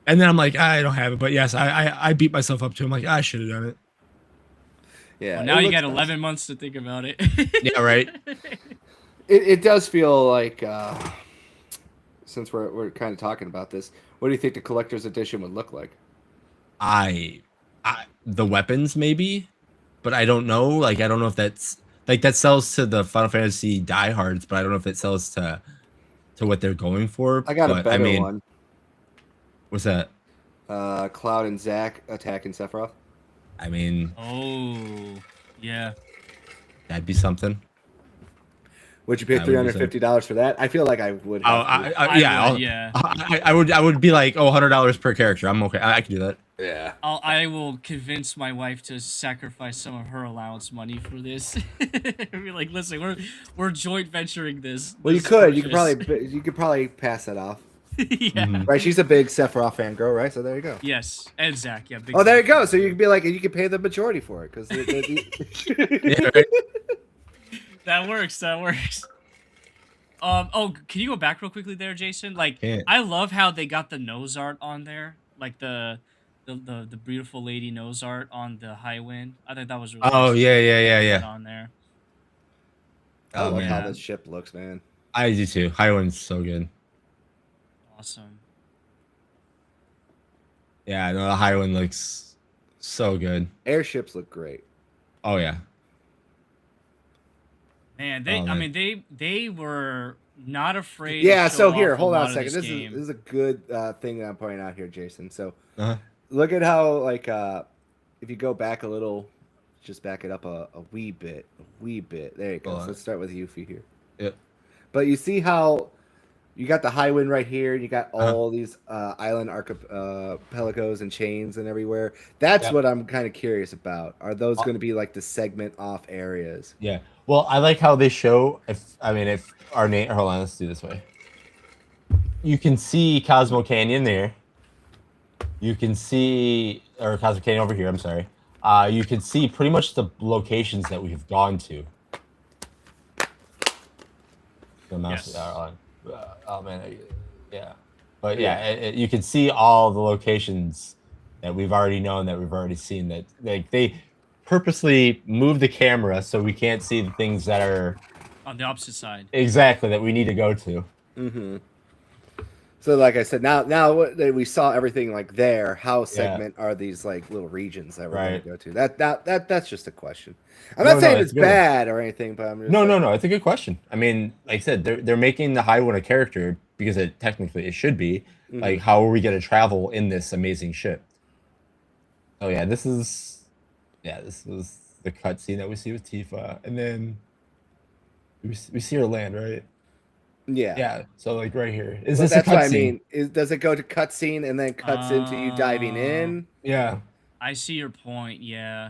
and then I'm like, I don't have it. But yes, I beat myself up too. I'm like, I should have done it. Yeah. Well, now you got 11 months to think about it. Yeah, right. It does feel like, since we're kind of talking about this, what do you think the collector's edition would look like? The weapons maybe, but I don't know. Like, I don't know if that's like, that sells to the Final Fantasy diehards, but I don't know if it sells to what they're going for. I got a better one. What's that? Cloud and Zack attacking Sephiroth. I mean, oh yeah, that'd be something. Would you pay $350 for that? I feel like I would. I would be like, $100 per character. I'm okay. I can do that. Yeah. I will convince my wife to sacrifice some of her allowance money for this. Be like, listen, we're joint venturing this. Well, you could probably pass that off. Yeah. Right. She's a big Sephiroth fan girl, right? So there you go. Yes, and Zach. Yeah. Big there you go. So you could be like, you could pay the majority for it because. Yeah, right. That works. Oh, can you go back real quickly there, Jason? Like, I love how they got the nose art on there, like the beautiful lady nose art on the high wind. I think that was really yeah. On there. I love how this ship looks, man. I do too. High wind's so good. Awesome. Yeah, no, the high wind looks so good. Airships look great. Oh yeah. Man, they were not afraid. Yeah. So here, hold on a second. This is a good thing that I'm pointing out here, Jason. So look at how if you go back a little, just back it up a wee bit. There you go. So let's start with Yuffie here. Yep. But you see how you got the high wind right here. You got all these island archipelagos and chains and everywhere. That's what I'm kind of curious about. Are those going to be like the segment off areas? Yeah. Well, I like how they show. If our name, hold on, let's do this way. You can see Cosmo Canyon there. you can see, or Cosmic over here, I'm sorry. You can see pretty much the locations that we've gone to. The mouse Yes. on. Oh man, yeah. But yeah, you can see all the locations that we've already known, that we've already seen. That like they purposely move the camera so we can't see the things that are On the opposite side. exactly that we need to go to. Mm-hmm. So, like I said, now that we saw everything like there, how segment are these like little regions that we're going to go to? That's just a question. I'm not saying it's bad or anything, but I'm just no. It's a good question. I mean, like I said, they're making the Highwind a character because technically it should be. Like, how are we going to travel in this amazing ship? Oh yeah, this was the cutscene that we see with Tifa, and then we see her land, right? Yeah. Yeah. So like right here, is this a cutscene? What I mean. Does it go to cutscene and then cuts into you diving in? Yeah. I see your point. Yeah.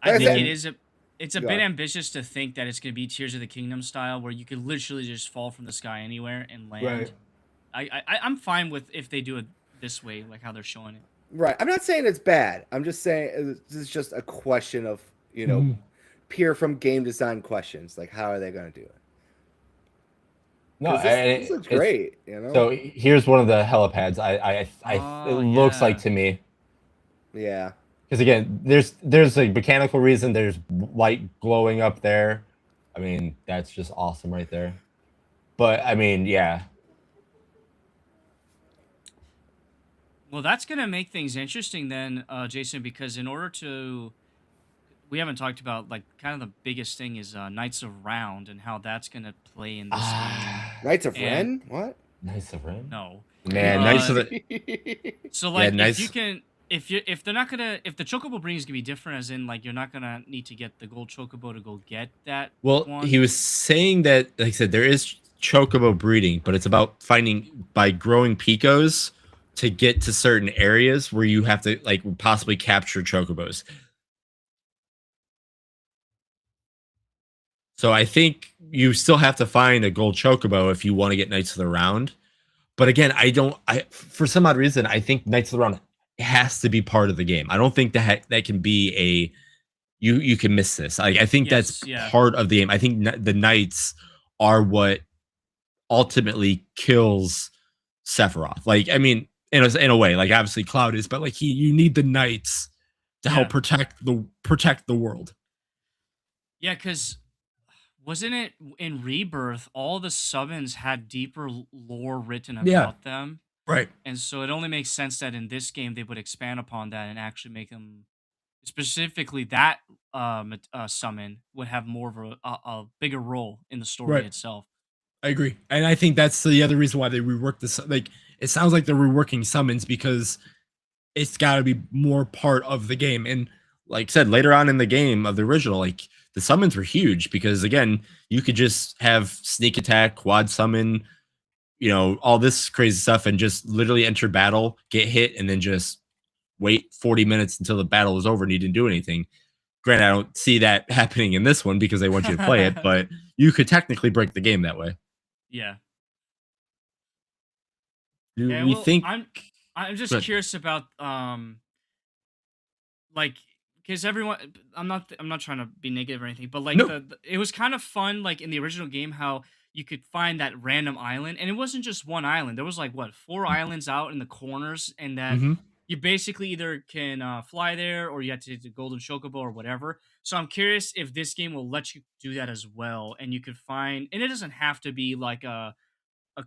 I think it is it's a bit ambitious to think that it's going to be Tears of the Kingdom style, where you could literally just fall from the sky anywhere and land. Right. I'm fine with if they do it this way, like how they're showing it. Right. I'm not saying it's bad. I'm just saying this is just a question of, pure from game design questions. Like, how are they going to do it? No, this looks great. So here's one of the helipads. It looks like to me. Yeah. Because again, there's a mechanical reason. There's light glowing up there. I mean, that's just awesome right there. But I mean, yeah. Well, that's gonna make things interesting then, Jason, because in order to, we haven't talked about like kind of the biggest thing is Knights of Round and how that's gonna play in this game. Knights of Ren? What? Knights of Ren? No. Man, Knights of the. So like, if you can, if they're not gonna, if the chocobo breeding is gonna be different, as in like you're not gonna need to get the gold chocobo to go get that. Well, he was saying that, like I said, there is chocobo breeding, but it's about finding by growing picos to get to certain areas where you have to like possibly capture chocobos. So I you still have to find a gold chocobo if you want to get Knights of the Round. But again, for some odd reason, I think Knights of the Round has to be part of the game. I don't think that can be you can miss this. I think that's part of the game. I think the Knights are what ultimately kills Sephiroth. Like, I mean, in a way, like obviously Cloud is, but like you need the Knights to help protect the world. Yeah, because wasn't it in Rebirth, all the summons had deeper lore written about them? Right. And so it only makes sense that in this game they would expand upon that and actually make them, specifically that summon would have more of a bigger role in the story itself. I agree. And I think that's the other reason why they reworked this. Like, it sounds like they're reworking summons because it's got to be more part of the game. And like I said, later on in the game of the original, like the summons were huge because again, you could just have sneak attack, quad summon, all this crazy stuff and just literally enter battle, get hit, and then just wait 40 minutes until the battle is over and you didn't do anything. Granted, I don't see that happening in this one because they want you to play it, but you could technically break the game that way. Yeah. We think I'm just curious about like, because everyone, I'm not trying to be negative or anything, but like it was kind of fun, like in the original game, how you could find that random island, and it wasn't just one island. There was like 4 islands out in the corners, and that you basically either can fly there or you have to take the golden chocobo or whatever. So I'm curious if this game will let you do that as well, and you could find, and it doesn't have to be like a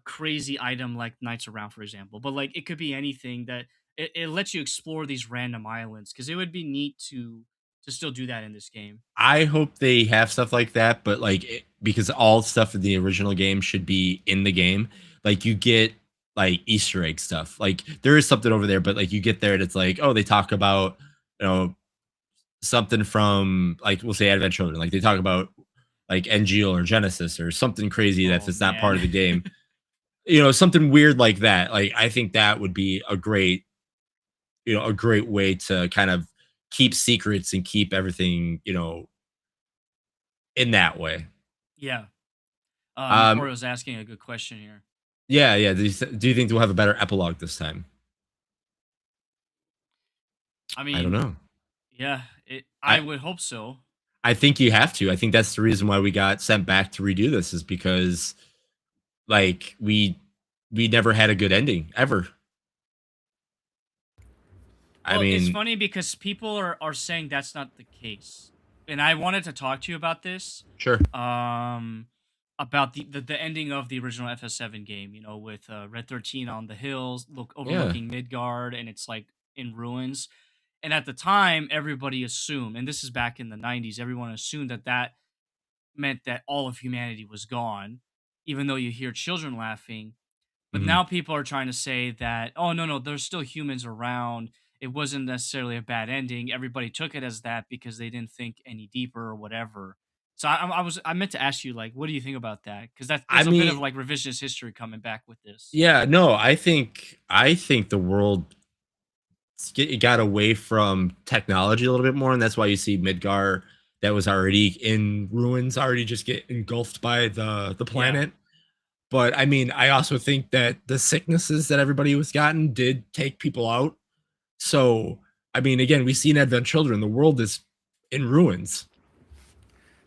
crazy item like Knights Around, for example, but like it could be anything that it lets you explore these random islands, because it would be neat to still do that in this game. I hope they have stuff like that, but like because all stuff in the original game should be in the game. Like you get like Easter egg stuff. Like there is something over there, but like you get there and it's like, oh, they talk about something from like we'll say Advent Children. Like they talk about like NGL or Genesis or something crazy that's not part of the game. Something weird like that. Like I think that would be a great way to kind of keep secrets and keep everything, in that way. Yeah. Corey was asking a good question here. Yeah, yeah. Do you think we'll have a better epilogue this time? I I don't mean, know. yeah, I I would hope so. I think you have to. I think that's the reason why we got sent back to redo this is because like we never had a good ending ever. I Well, it's mean, funny because people are saying that's not the case, and I wanted to talk to you about this. sure. About the ending of the original FS7 game. You know, with Red 13 on the hills, Yeah. overlooking Midgard, and it's like in ruins. And at the time, everybody assumed, and this is back in the 90s, everyone assumed that that meant that all of humanity was gone, even though you hear children laughing. But Mhm. now people are trying to say that, oh, no, no, there's still humans around. It wasn't necessarily a bad ending. Everybody took it as that because they didn't think any deeper or whatever. So I meant to ask you, like, what do you think about that? Because I there's a bit of mean, like revisionist history coming back with this. yeah, no, I think the world it got away from technology a little bit more, and that's why you see Midgar that was already in ruins already just get engulfed by the Yeah, planet. But I mean, I also think that the sicknesses that everybody was gotten did take people out. So I mean, again, we see in Advent Children, the world is in ruins.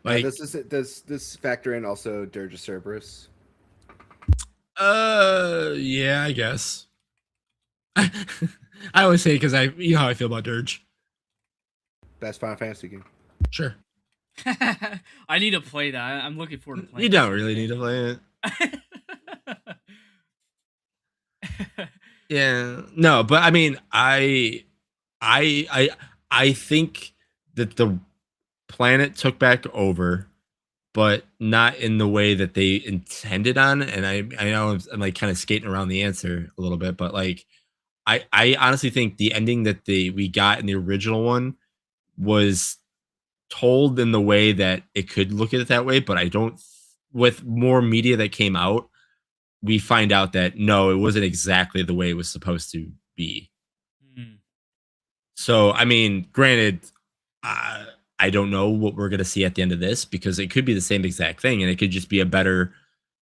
Now, Like, does this factor in also Dirge of Cerberus? yeah, I guess. I always say because you know how I feel about Dirge. Best Final Fantasy game. Sure, I need to play that. I'm looking forward to you playing don't that really need to play it. someday. Yeah, no, but I mean, I, I think that the planet took back over, but not in the way that they intended on. And I know I'm like kind of skating around the answer a little bit, but like I honestly think the ending that we got in the original one was told in the way that it could look at it that way, but I don't. With more media that came out, we find out that no, it wasn't exactly the way it was supposed to be. Hmm. So, I mean, granted, uh, I don't know what we're going to see at the end of this because it could be the same exact thing and it could just be a better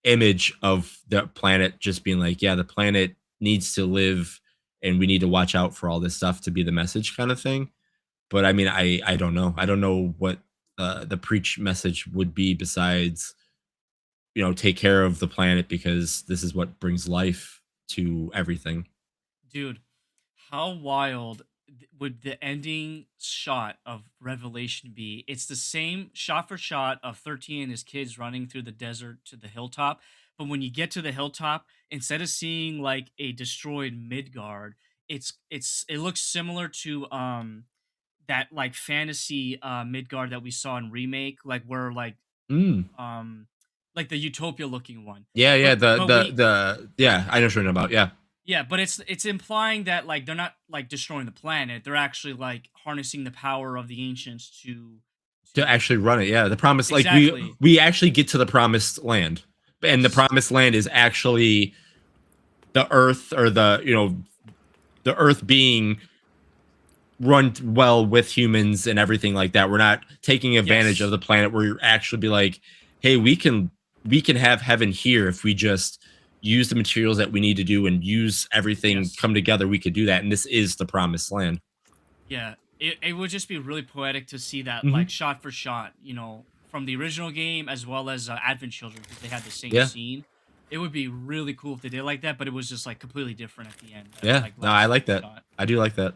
image of the planet just being like, yeah, the planet needs to live and we need to watch out for all this stuff to be the message kind of thing. But I mean, I don't know. I don't know what the preach message would be besides, take care of the planet because this is what brings life to everything. Dude, how wild would the ending shot of Revelation be? It's the same shot for shot of 13 and his kids running through the desert to the hilltop. But when you get to the hilltop, instead of seeing like a destroyed Midgard, it looks similar to that like fantasy Midgard that we saw in remake, like where Mm. um like the Utopia looking one. Yeah, yeah. But we Yeah, I know what you're talking about. Yeah. Yeah, but it's implying that like they're not like destroying the planet. They're actually like harnessing the power of the ancients To to actually run it. Yeah, the promise. Like we exactly. we actually get to the promised land, and the Yes. promised land is actually the Earth or the Earth being run well with humans and everything like that. We're not taking advantage of Yes. the planet. We're actually be like, hey, we can have heaven here if we just use the materials that we need to do and use everything Yes. come together. We could do that, and this is the promised land. Yeah. It would just be really poetic to see that Hmm. like shot for shot, from the original game as well as Advent Children because they had the same Yeah, scene. It would be really cool if they did like that, but it was just like completely different at the end. That yeah. like No, I last like that. shot. I do like that.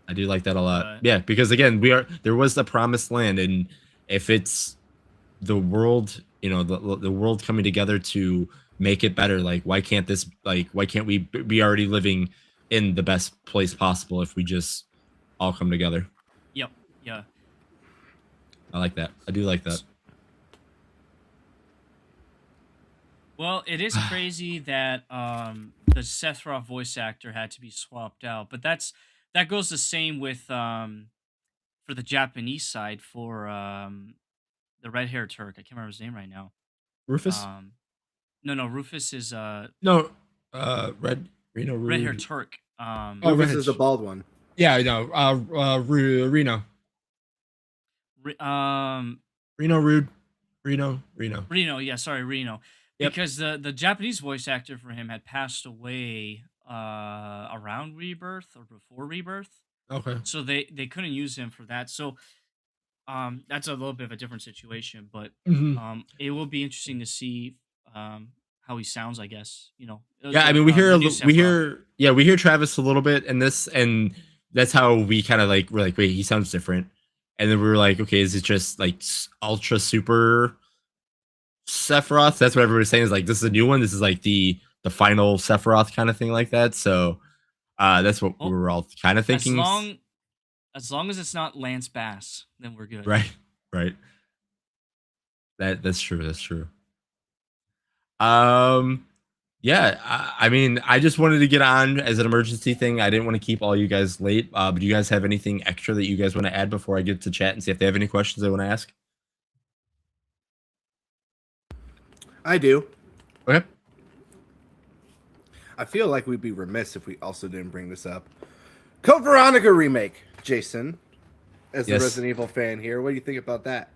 I do like that a lot. But Yeah, because again, there was the promised land, and if it's the world, the world coming together to make it better, like why can't we be already living in the best place possible if we just all come together? yep. Yeah. I like that. I do like that. Well, it is crazy that the Sephiroth voice actor had to be swapped out, but that goes the same with for the Japanese side for the red haired Turk. I can't remember his name right now. Rufus? Um, no, no, Rufus is No, Red Reno red haired Rude. Turk. Oh, Rufus Red. is the bald one. Yeah, I know. Reno. Re- um, Reno Rude. Reno. Reno. Yeah, sorry, Reno. because the Japanese voice actor for him had passed away around Rebirth or before Rebirth, Okay. so they couldn't use him for that. So that's a little bit of a different situation, but Mhm. it will be interesting to see how he sounds. I guess Yeah, I mean, we hear the new Sephiroth. we hear Travis a little bit in this, and that's how we kind of like we're like, wait, he sounds different, and then we were like, okay, is it just like ultra super Sephiroth? That's what everybody's saying is like, this is a new one. This is like the final Sephiroth kind of thing like that. So that's what we Well, were all kind of as thinking. long as it's not Lance Bass, then we're good. Right, right. That's true. That's true. Um, yeah. I mean, I just wanted to get on as an emergency thing. I didn't want to keep all you guys late. But do you guys have anything extra that you guys want to add before I get to chat and see if they have any questions they want to ask? I do. Okay. I feel like we'd be remiss if we also didn't bring this up. Code Veronica remake, Jason, as the Yes. Resident Evil fan here. What do you think about that?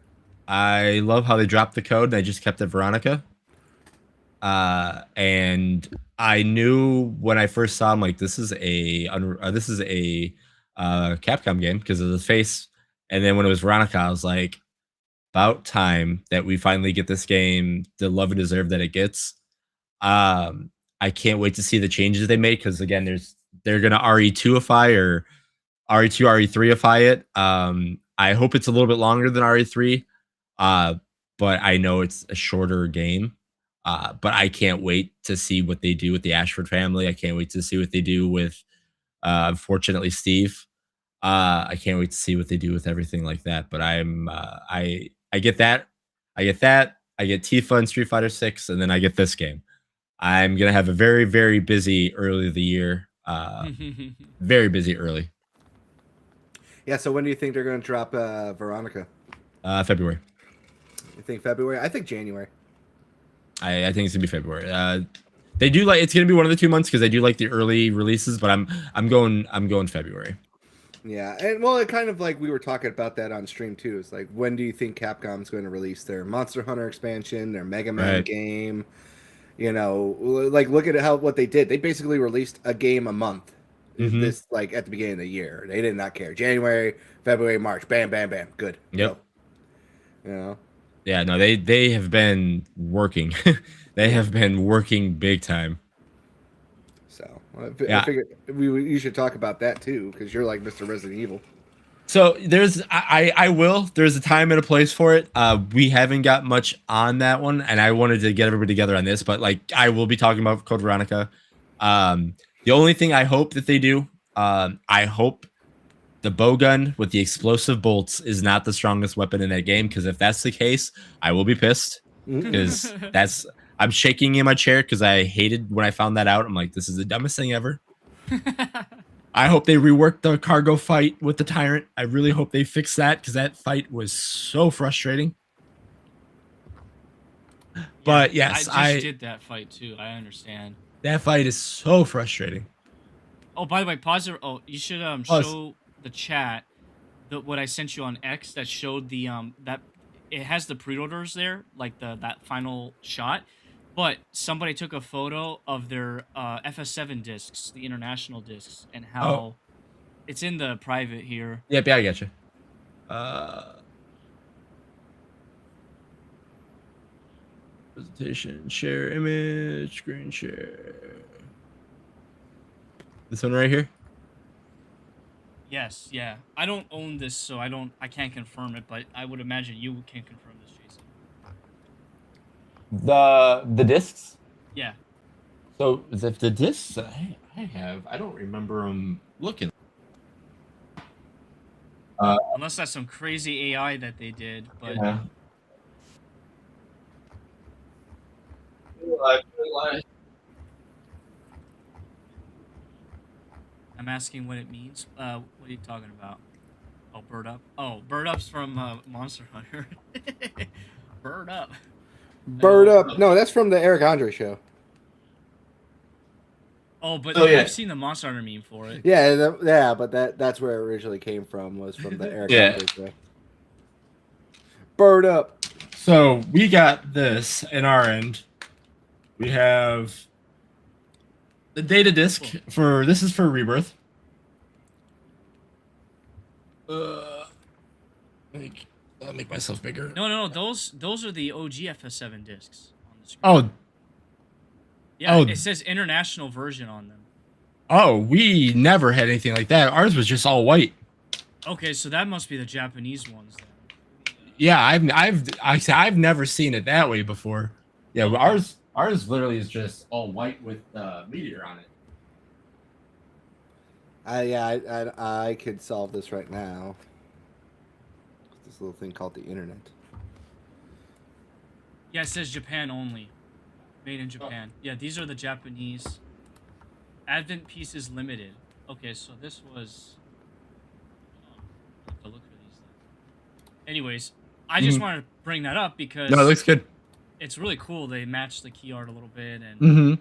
I love how they dropped the code and I just kept it Veronica. And I knew when I first saw him, like, this is a Capcom game because of the face. And then when it was Veronica, I was like, about time that we finally get this game the love and deserve that it gets. I can't wait to see the changes they made because again, they're gonna RE2ify or RE2 RE3ify it. I hope it's a little bit longer than RE3, but I know it's a shorter game. But I can't wait to see what they do with the Ashford family. I can't wait to see what they do with, unfortunately, Steve. I can't wait to see what they do with everything like that. But I get that. I get that. I get Tifa and Street Fighter 6, and then I get this game. I'm gonna have a very, very busy early of the year. Very busy early. Yeah, so when do you think they're going to drop Veronica? February. You think February? I think January. I think it's gonna be February. They do like it's gonna be one of the 2 months because they do like the early releases, but I'm going February. Yeah, and well, it kind of like we were talking about that on stream too. It's like, when do you think Capcom's going to release their Monster Hunter expansion, their Mega Man Right. game? You know, like look at what they did. They basically released a game a month. Mhm. This like at the beginning of the year. They did not care. January, February, March, bam, bam, bam, good. Yep. Go. You know. Yeah, no, they have been working. They have been working big time. So Yeah. I figured you should talk about that too, because you're like Mr. Resident Evil. So I will. There's a time and a place for it. We haven't got much on that one, and I wanted to get everybody together on this, but like I will be talking about Code Veronica. The only thing I hope that they do, I hope the bow gun with the explosive bolts is not the strongest weapon in that game, because if that's the case, I will be pissed. Because I'm shaking in my chair because I hated when I found that out. I'm like, this is the dumbest thing ever. I hope they reworked the cargo fight with the Tyrant. I really hope they fix that because that fight was so frustrating. But yes, I just did that fight too. I understand. That fight is so frustrating. Oh, by the way, pause it. Oh, you should show the chat what I sent you on X that showed the that it has the pre-orders there, like that final shot. But somebody took a photo of their FF7 discs, the international discs, and how it's in the private here. Yep, yeah, I get you. Presentation, share image, screen share. This one right here? Yes, yeah. I don't own this, so I can't confirm it, but I would imagine you can confirm this, Jason. The discs? Yeah. So the discs I have, I don't remember them looking. Unless that's some crazy AI that they did, but Yeah. I'm asking what it means. What are you talking about? Oh, Bird Up. Oh, Bird Up's from Monster Hunter. Bird Up. Bird Up. No, that's from the Eric Andre show. Oh, but Oh, yeah. I've seen the Monster Hunter meme for it. Yeah, but that's where it originally came from, was from the Eric Yeah. Andre show. Bird Up. So we got this in our end. We have the data disc for this is for Rebirth. I'll make myself bigger. No. Those are the OG FF7 discs on the screen. Oh, yeah. oh. It says international version on them. Oh, we never had anything like that. Ours was just all white. Okay, so that must be the Japanese ones then. Yeah, I've never seen it that way before. Yeah, but ours literally is just all white with meteor on it. I could solve this right now. This little thing called the internet. Yeah, it says Japan only. Made in Japan. Yeah, these are the Japanese. Advent Pieces Limited. Okay, so this was... I'll have to look for these things. Anyways, I just wanted to bring that up because... No, it looks good. It's really cool. They match the key art a little bit and... Mm-hmm.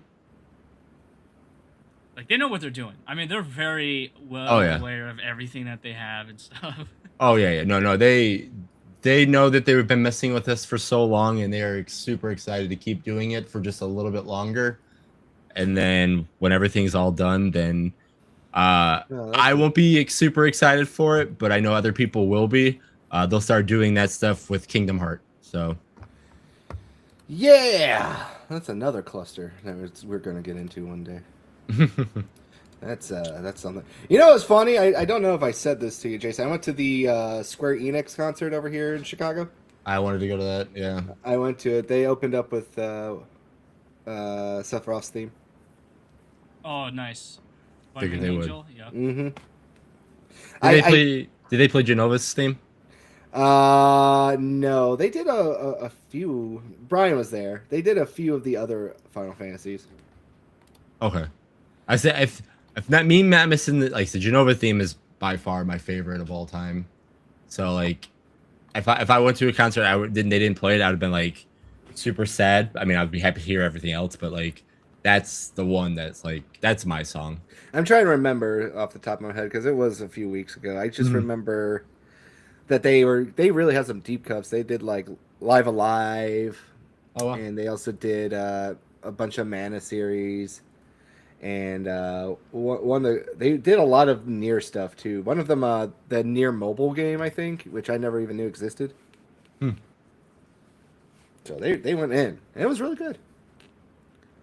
Like, they know what they're doing. I mean, they're very well aware of everything that they have and stuff. Oh, yeah. No. They know that they've been messing with us for so long, and they are super excited to keep doing it for just a little bit longer. And then when everything's all done, then I won't be super excited for it, but I know other people will be. They'll start doing that stuff with Kingdom Heart. So, yeah, that's another cluster that we're going to get into one day. That's something. You know what's funny? I don't know if I said this to you, Jason. I went to the Square Enix concert over here in Chicago. I wanted to go to that. Yeah, I went to it. They opened up with Sephiroth's theme. Oh, nice. Figured they would. Yeah. Mm-hmm. Did they play Genova's theme? No. They did a few. Brian was there. They did a few of the other Final Fantasies. Okay. I said if not me, Matt missing the Genova theme is by far my favorite of all time. So like, if I went to a concert, they didn't play it, I would have been like super sad. I mean, I'd be happy to hear everything else, but like that's the one that's my song. I'm trying to remember off the top of my head because it was a few weeks ago. I just remember that they really had some deep cuts. They did like Live Alive, and they also did a bunch of Mana series. And they did a lot of Nier stuff too. One of them, the Nier mobile game, I think, which I never even knew existed. So they went in, and it was really good.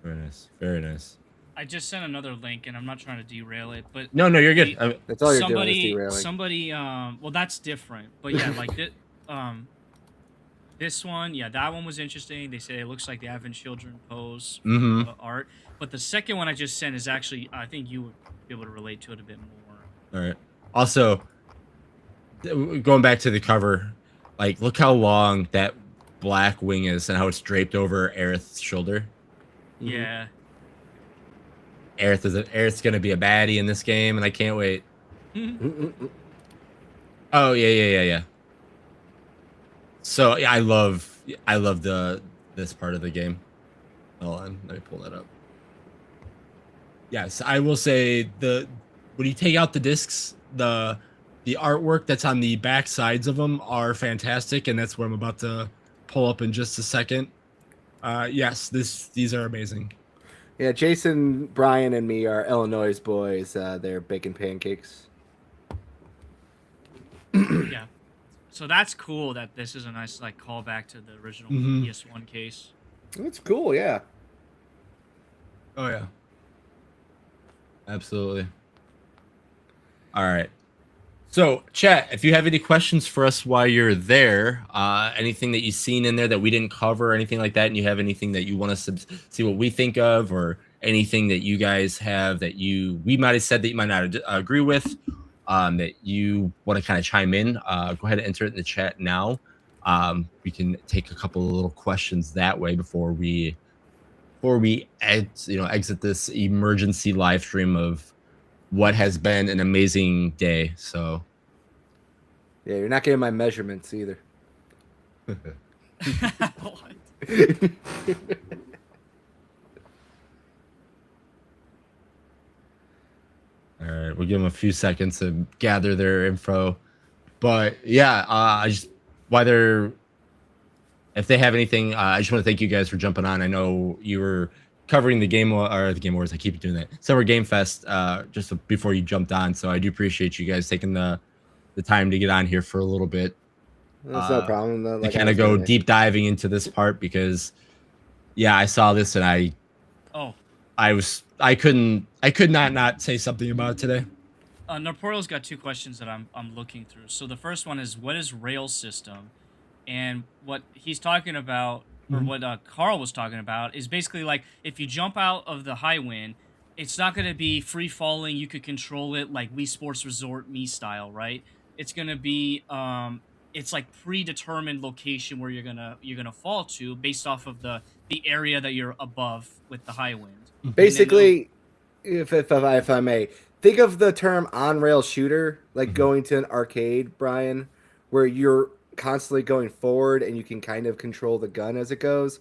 Very nice, very nice. I just sent another link, and I'm not trying to derail it, but no, you're good. That's all you're doing is derailing. Somebody, well, that's different, but yeah, like this one, yeah, that one was interesting. They say it looks like the Advent Children pose art. But the second one I just sent is actually, I think you would be able to relate to it a bit more. All right. Also, going back to the cover, like, look how long that black wing is and how it's draped over Aerith's shoulder. Yeah. Aerith's gonna be a baddie in this game, and I can't wait. Oh yeah. So yeah, I love this part of the game. Hold on, let me pull that up. Yes, I will say when you take out the discs, the artwork that's on the back sides of them are fantastic, and that's what I'm about to pull up in just a second. Yes, these are amazing. Yeah, Jason, Brian, and me are Illinois boys. They're baking pancakes. Yeah. So that's cool that this is a nice like callback to the original PS1 case. That's cool, yeah. Oh yeah. Absolutely. All right. So, chat, if you have any questions for us while you're there, anything that you've seen in there that we didn't cover or anything like that, and you have anything that you want us to see what we think of, or anything that you guys have that we might have said that you might not agree with, that you want to kind of chime in, go ahead and enter it in the chat now. We can take a couple of little questions that way before we exit this emergency live stream of what has been an amazing day. So yeah, you're not getting my measurements either. What? All right, we'll give them a few seconds to gather their info. But yeah, if they have anything, I just want to thank you guys for jumping on. I know you were covering the Game Awards. I keep doing that. Summer Game Fest just before you jumped on. So I do appreciate you guys taking the time to get on here for a little bit. That's no problem. Though. To kind of go deep diving into this part because, yeah, I saw this and I could not say something about it today. Norporio's got two questions that I'm looking through. So the first one is, what is rail system? And what he's talking about, or what Carl was talking about, is basically like if you jump out of the high wind, it's not going to be free falling. You could control it like Wii Sports Resort me style, right? It's going to be it's like predetermined location where you're gonna fall to based off of the area that you're above with the high wind. Basically, if I may, think of the term on-rail shooter, like going to an arcade, Brian, where you're constantly going forward and you can kind of control the gun as it goes.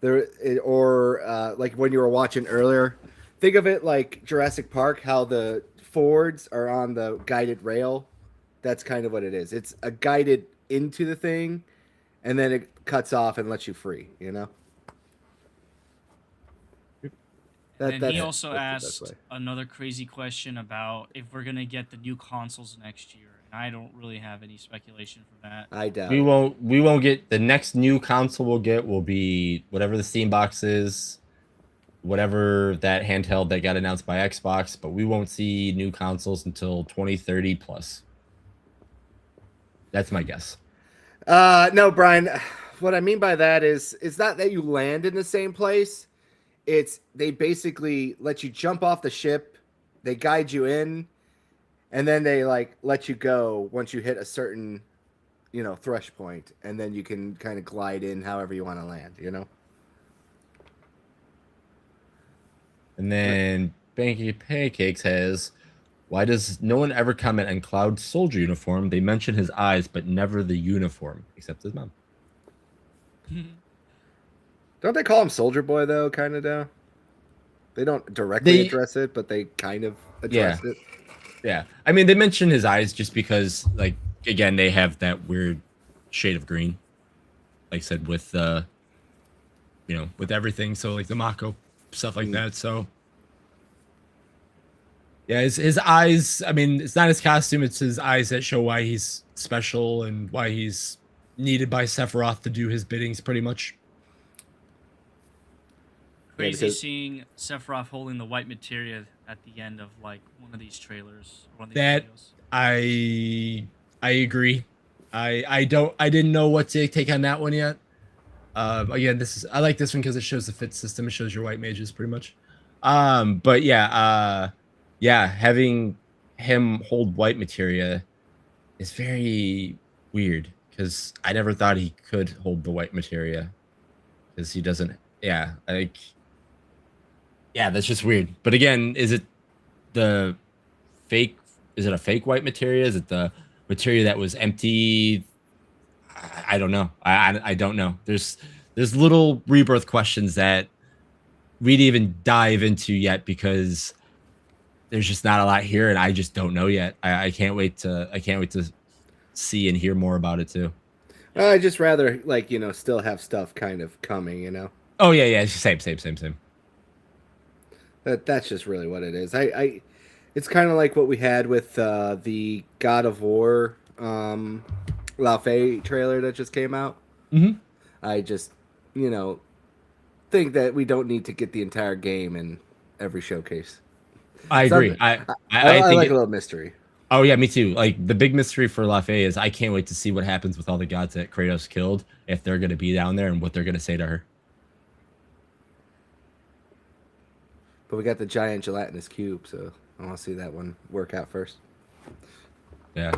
Like when you were watching earlier, think of it like Jurassic Park, how the Fords are on the guided rail. That's kind of what it is. It's a guided into the thing, and then it cuts off and lets you free, you know? And he also asked another crazy question about if we're going to get the new consoles next year. And I don't really have any speculation for that. I doubt we won't get the next new console we'll get will be whatever the Steam box is, whatever that handheld that got announced by Xbox, but we won't see new consoles until 2030 plus. That's my guess. No, Brian. What I mean by that is not that you land in the same place. It's they basically let you jump off the ship, they guide you in, and then they like let you go once you hit a certain, thresh point, and then you can kind of glide in however you want to land, And then Banky Pancakes has, why does no one ever comment on Cloud's soldier uniform? They mention his eyes, but never the uniform, except his mom. Don't they call him Soldier Boy, though, kind of, though? They don't directly address it, but they kind of address it. Yeah. I mean, they mention his eyes just because, like, again, they have that weird shade of green. Like I said, with, with everything. So, like, the Mako, stuff like that. So, yeah, his eyes, I mean, it's not his costume, it's his eyes that show why he's special and why he's needed by Sephiroth to do his biddings, pretty much. Crazy seeing Sephiroth holding the white materia at the end of, like, one of these trailers. Or one of these videos. I agree. I didn't know what to take on that one yet. Again, I like this one because it shows the fit system. It shows your white mages, pretty much. But yeah, having him hold white materia is very weird because I never thought he could hold the white materia because he doesn't. Yeah, that's just weird. But again, is it the fake? Is it a fake white materia? Is it the materia that was empty? I don't know. I don't know. There's little rebirth questions that we didn't even dive into yet because there's just not a lot here, and I just don't know yet. I can't wait to see and hear more about it too. I just rather still have stuff kind of coming, Oh yeah, same. That's just really what it is. It's kind of like what we had with the God of War La Fey trailer that just came out. Mm-hmm. I just think that we don't need to get the entire game in every showcase. I agree. I think like a little mystery. Oh yeah, me too. Like the big mystery for La Fey is I can't wait to see what happens with all the gods that Kratos killed, if they're going to be down there and what they're going to say to her. But we got the giant gelatinous cube, so I want to see that one work out first. Yeah.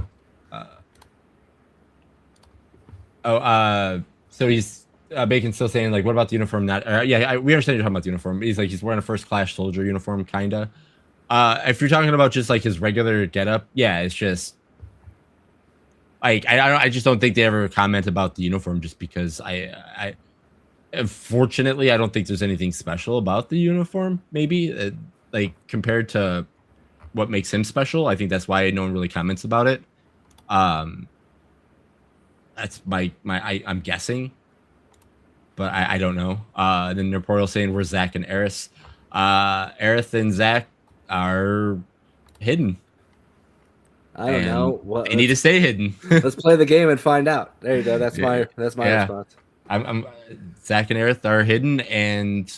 So he's Bacon's still saying like, what about the uniform? We understand you're talking about the uniform. He's like, he's wearing a first class soldier uniform, kinda. If you're talking about just like his regular getup, yeah, it's just like I just don't think they ever comment about the uniform just because unfortunately I don't think there's anything special about the uniform. Maybe like compared to what makes him special, I think that's why no one really comments about it. That's I'm guessing. but I don't know. Then Neportal saying where's Zach and Aerith. Aerith and Zach are hidden. I don't and know. What They need to stay hidden. let's play the game and find out. There you go. That's Yeah. my Yeah. response. I'm Zach and Aerith are hidden, and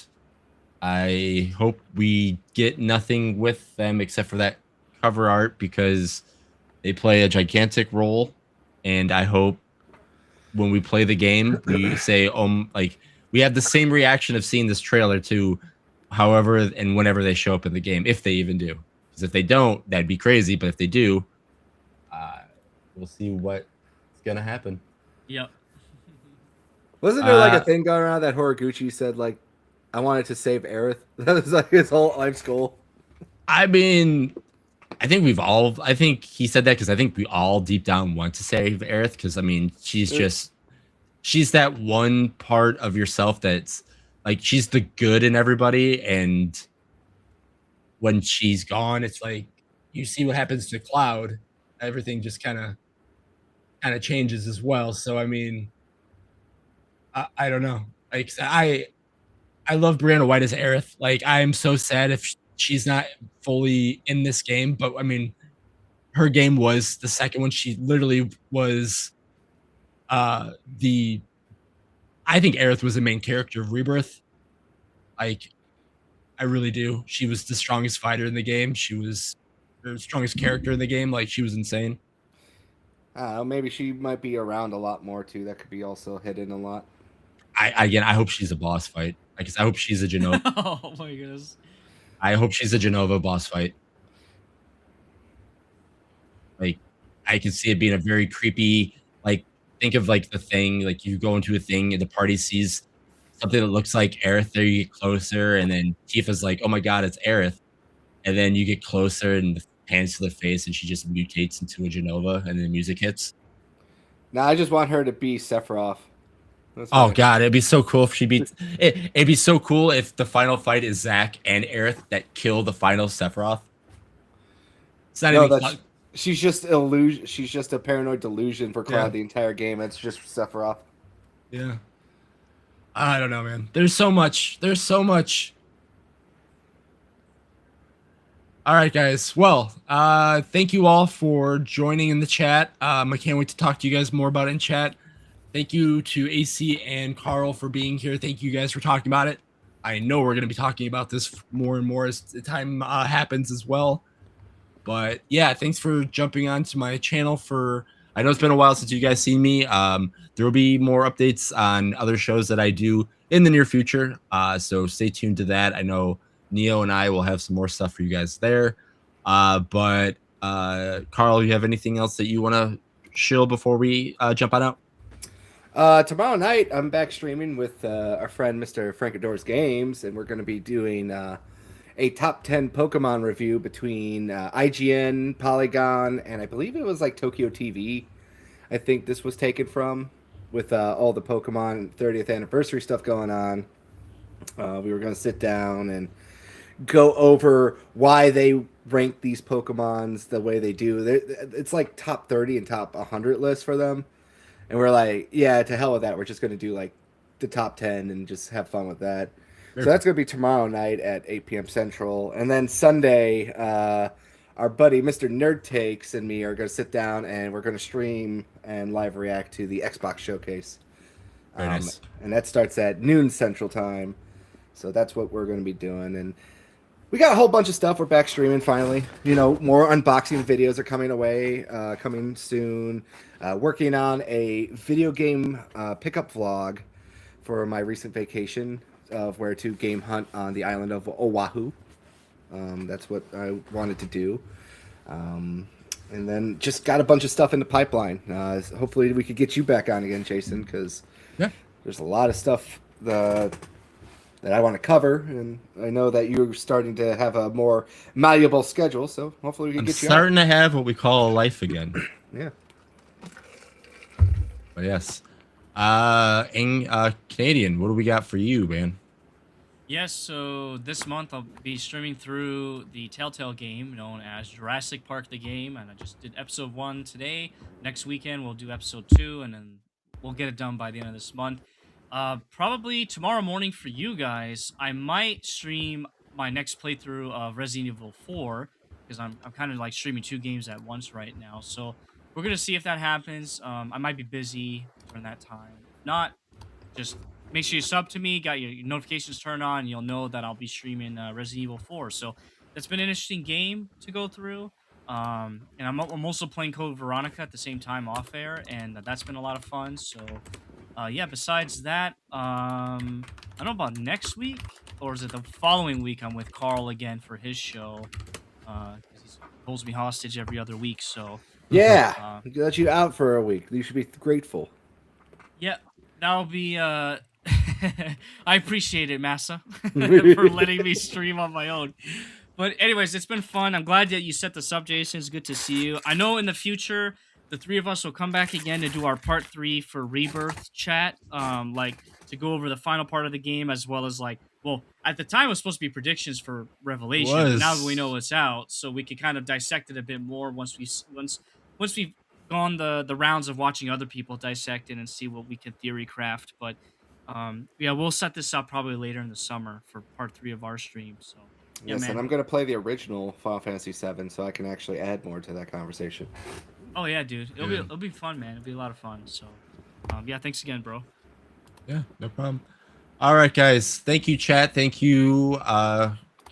I hope we get nothing with them except for that cover art because they play a gigantic role. And I hope when we play the game, we say, like we have the same reaction of seeing this trailer to however and whenever they show up in the game, if they even do. Because if they don't, that'd be crazy. But if they do, we'll see what's gonna happen. Yep. Wasn't there like a thing going around that Horiguchi said like, I wanted to save Aerith? That was like his whole life's goal. I mean, I think he said that because I think we all deep down want to save Aerith because I mean she's that one part of yourself that's like she's the good in everybody, and when she's gone, it's like you see what happens to Cloud. Everything just kind of changes as well. So I mean, I don't know. Like I love Brianna White as Aerith. Like I am so sad if she's not fully in this game, but I mean, her game was the second one. She literally was the I think Aerith was the main character of Rebirth. Like I really do. She was the strongest fighter in the game. She was the strongest character in the game. Like she was insane. I don't know, maybe she might be around a lot more too. That could be also hidden a lot. I hope she's a boss fight. I guess I hope she's a Genova. Oh my goodness. I hope she's a Genova boss fight. Like I can see it being a very creepy, like think of like the thing, like you go into a thing and the party sees something that looks like Aerith there, you get closer, and then Tifa's like, oh my god, it's Aerith. And then you get closer and the hands to the face and she just mutates into a Genova and then the music hits. Now I just want her to be Sephiroth. That's Oh my- god, it'd be so cool if she beats it'd be so cool if the final fight is Zack and Aerith that kill the final Sephiroth. It's not No, even that's she's just illusion. She's just a paranoid delusion for Cloud Yeah. the entire game. It's just Sephiroth. Yeah. I don't know, man. There's so much. All right, guys. Well, thank you all for joining in the chat. I can't wait to talk to you guys more about it in chat. Thank you to AC and Carl for being here. Thank you guys for talking about it. I know we're going to be talking about this more and more as the time happens as well. But yeah, thanks for jumping onto my channel I know it's been a while since you guys seen me. There will be more updates on other shows that I do in the near future. So stay tuned to that. I know Neo and I will have some more stuff for you guys there. But Carl, you have anything else that you want to shill before we jump on out? Tomorrow night, I'm back streaming with our friend Mr. Frankador's Games, and we're going to be doing a top 10 Pokemon review between IGN, Polygon, and I believe it was like Tokyo TV. I think this was taken from with all the Pokemon 30th anniversary stuff going on. We were going to sit down and go over why they rank these Pokemons the way they do. It's like top 30 and top 100 lists for them. And we're like, yeah, to hell with that. We're just going to do like the top 10 and just have fun with that. So that's going to be tomorrow night at 8 p.m. Central. And then Sunday, our buddy Mr. Nerd Takes and me are going to sit down and we're going to stream and live react to the Xbox Showcase. Very nice. And that starts at noon Central Time. So that's what we're going to be doing. And we got a whole bunch of stuff. We're back streaming finally. You know, more unboxing videos are coming away, coming soon. Working on a video game pickup vlog for my recent vacation of where to game hunt on the island of Oahu. That's what I wanted to do. And then just got a bunch of stuff in the pipeline. Hopefully we could get you back on again, Jason, because there's a lot of stuff that I want to cover, and I know that you're starting to have a more malleable schedule, so hopefully we can get you starting to have what we call a life again. Yeah. But yes. Canadian, what do we got for you, man? Yes, so this month I'll be streaming through the Telltale game known as Jurassic Park the Game, and I just did episode 1 today. Next weekend we'll do episode 2, and then we'll get it done by the end of this month. Probably tomorrow morning for you guys. I might stream my next playthrough of Resident Evil 4 because I'm kind of like streaming 2 games at once right now. So we're gonna see if that happens. I might be busy during that time. If not, just make sure you sub to me, got your notifications turned on, and you'll know that I'll be streaming Resident Evil 4. So that's been an interesting game to go through. And I'm also playing Code Veronica at the same time off air, and that's been a lot of fun. So yeah, besides that, I don't know about next week, or is it the following week? I'm with Carl again for his show because he holds me hostage every other week. So Yeah, he let you out for a week. You should be grateful. yeah, that'll be. I appreciate it, Massa, for letting me stream on my own. But anyways, it's been fun. I'm glad that you set this up, Jason. It's good to see you. I know in the future the 3 of us will come back again to do our part 3 for Rebirth chat. Like to go over the final part of the game as well as like, well, at the time it was supposed to be predictions for Revelation. But now that we know it's out, so we could kind of dissect it a bit more once we've gone the rounds of watching other people dissect it and see what we can theory craft. But yeah, we'll set this up probably later in the summer for part 3 of our stream. So yeah, Yes, man. and I'm going to play the original Final Fantasy VII so I can actually add more to that conversation. Oh yeah, dude. It'll be fun, man. It'll be a lot of fun. So yeah, thanks again, bro. Yeah, no problem. All right, guys. Thank you, chat. Thank you,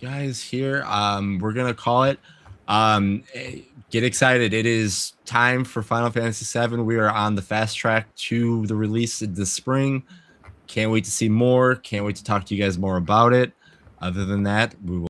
guys here. We're gonna call it. Get excited. It is time for Final Fantasy VII. We are on the fast track to the release in the spring. Can't wait to see more. Can't wait to talk to you guys more about it. Other than that, we will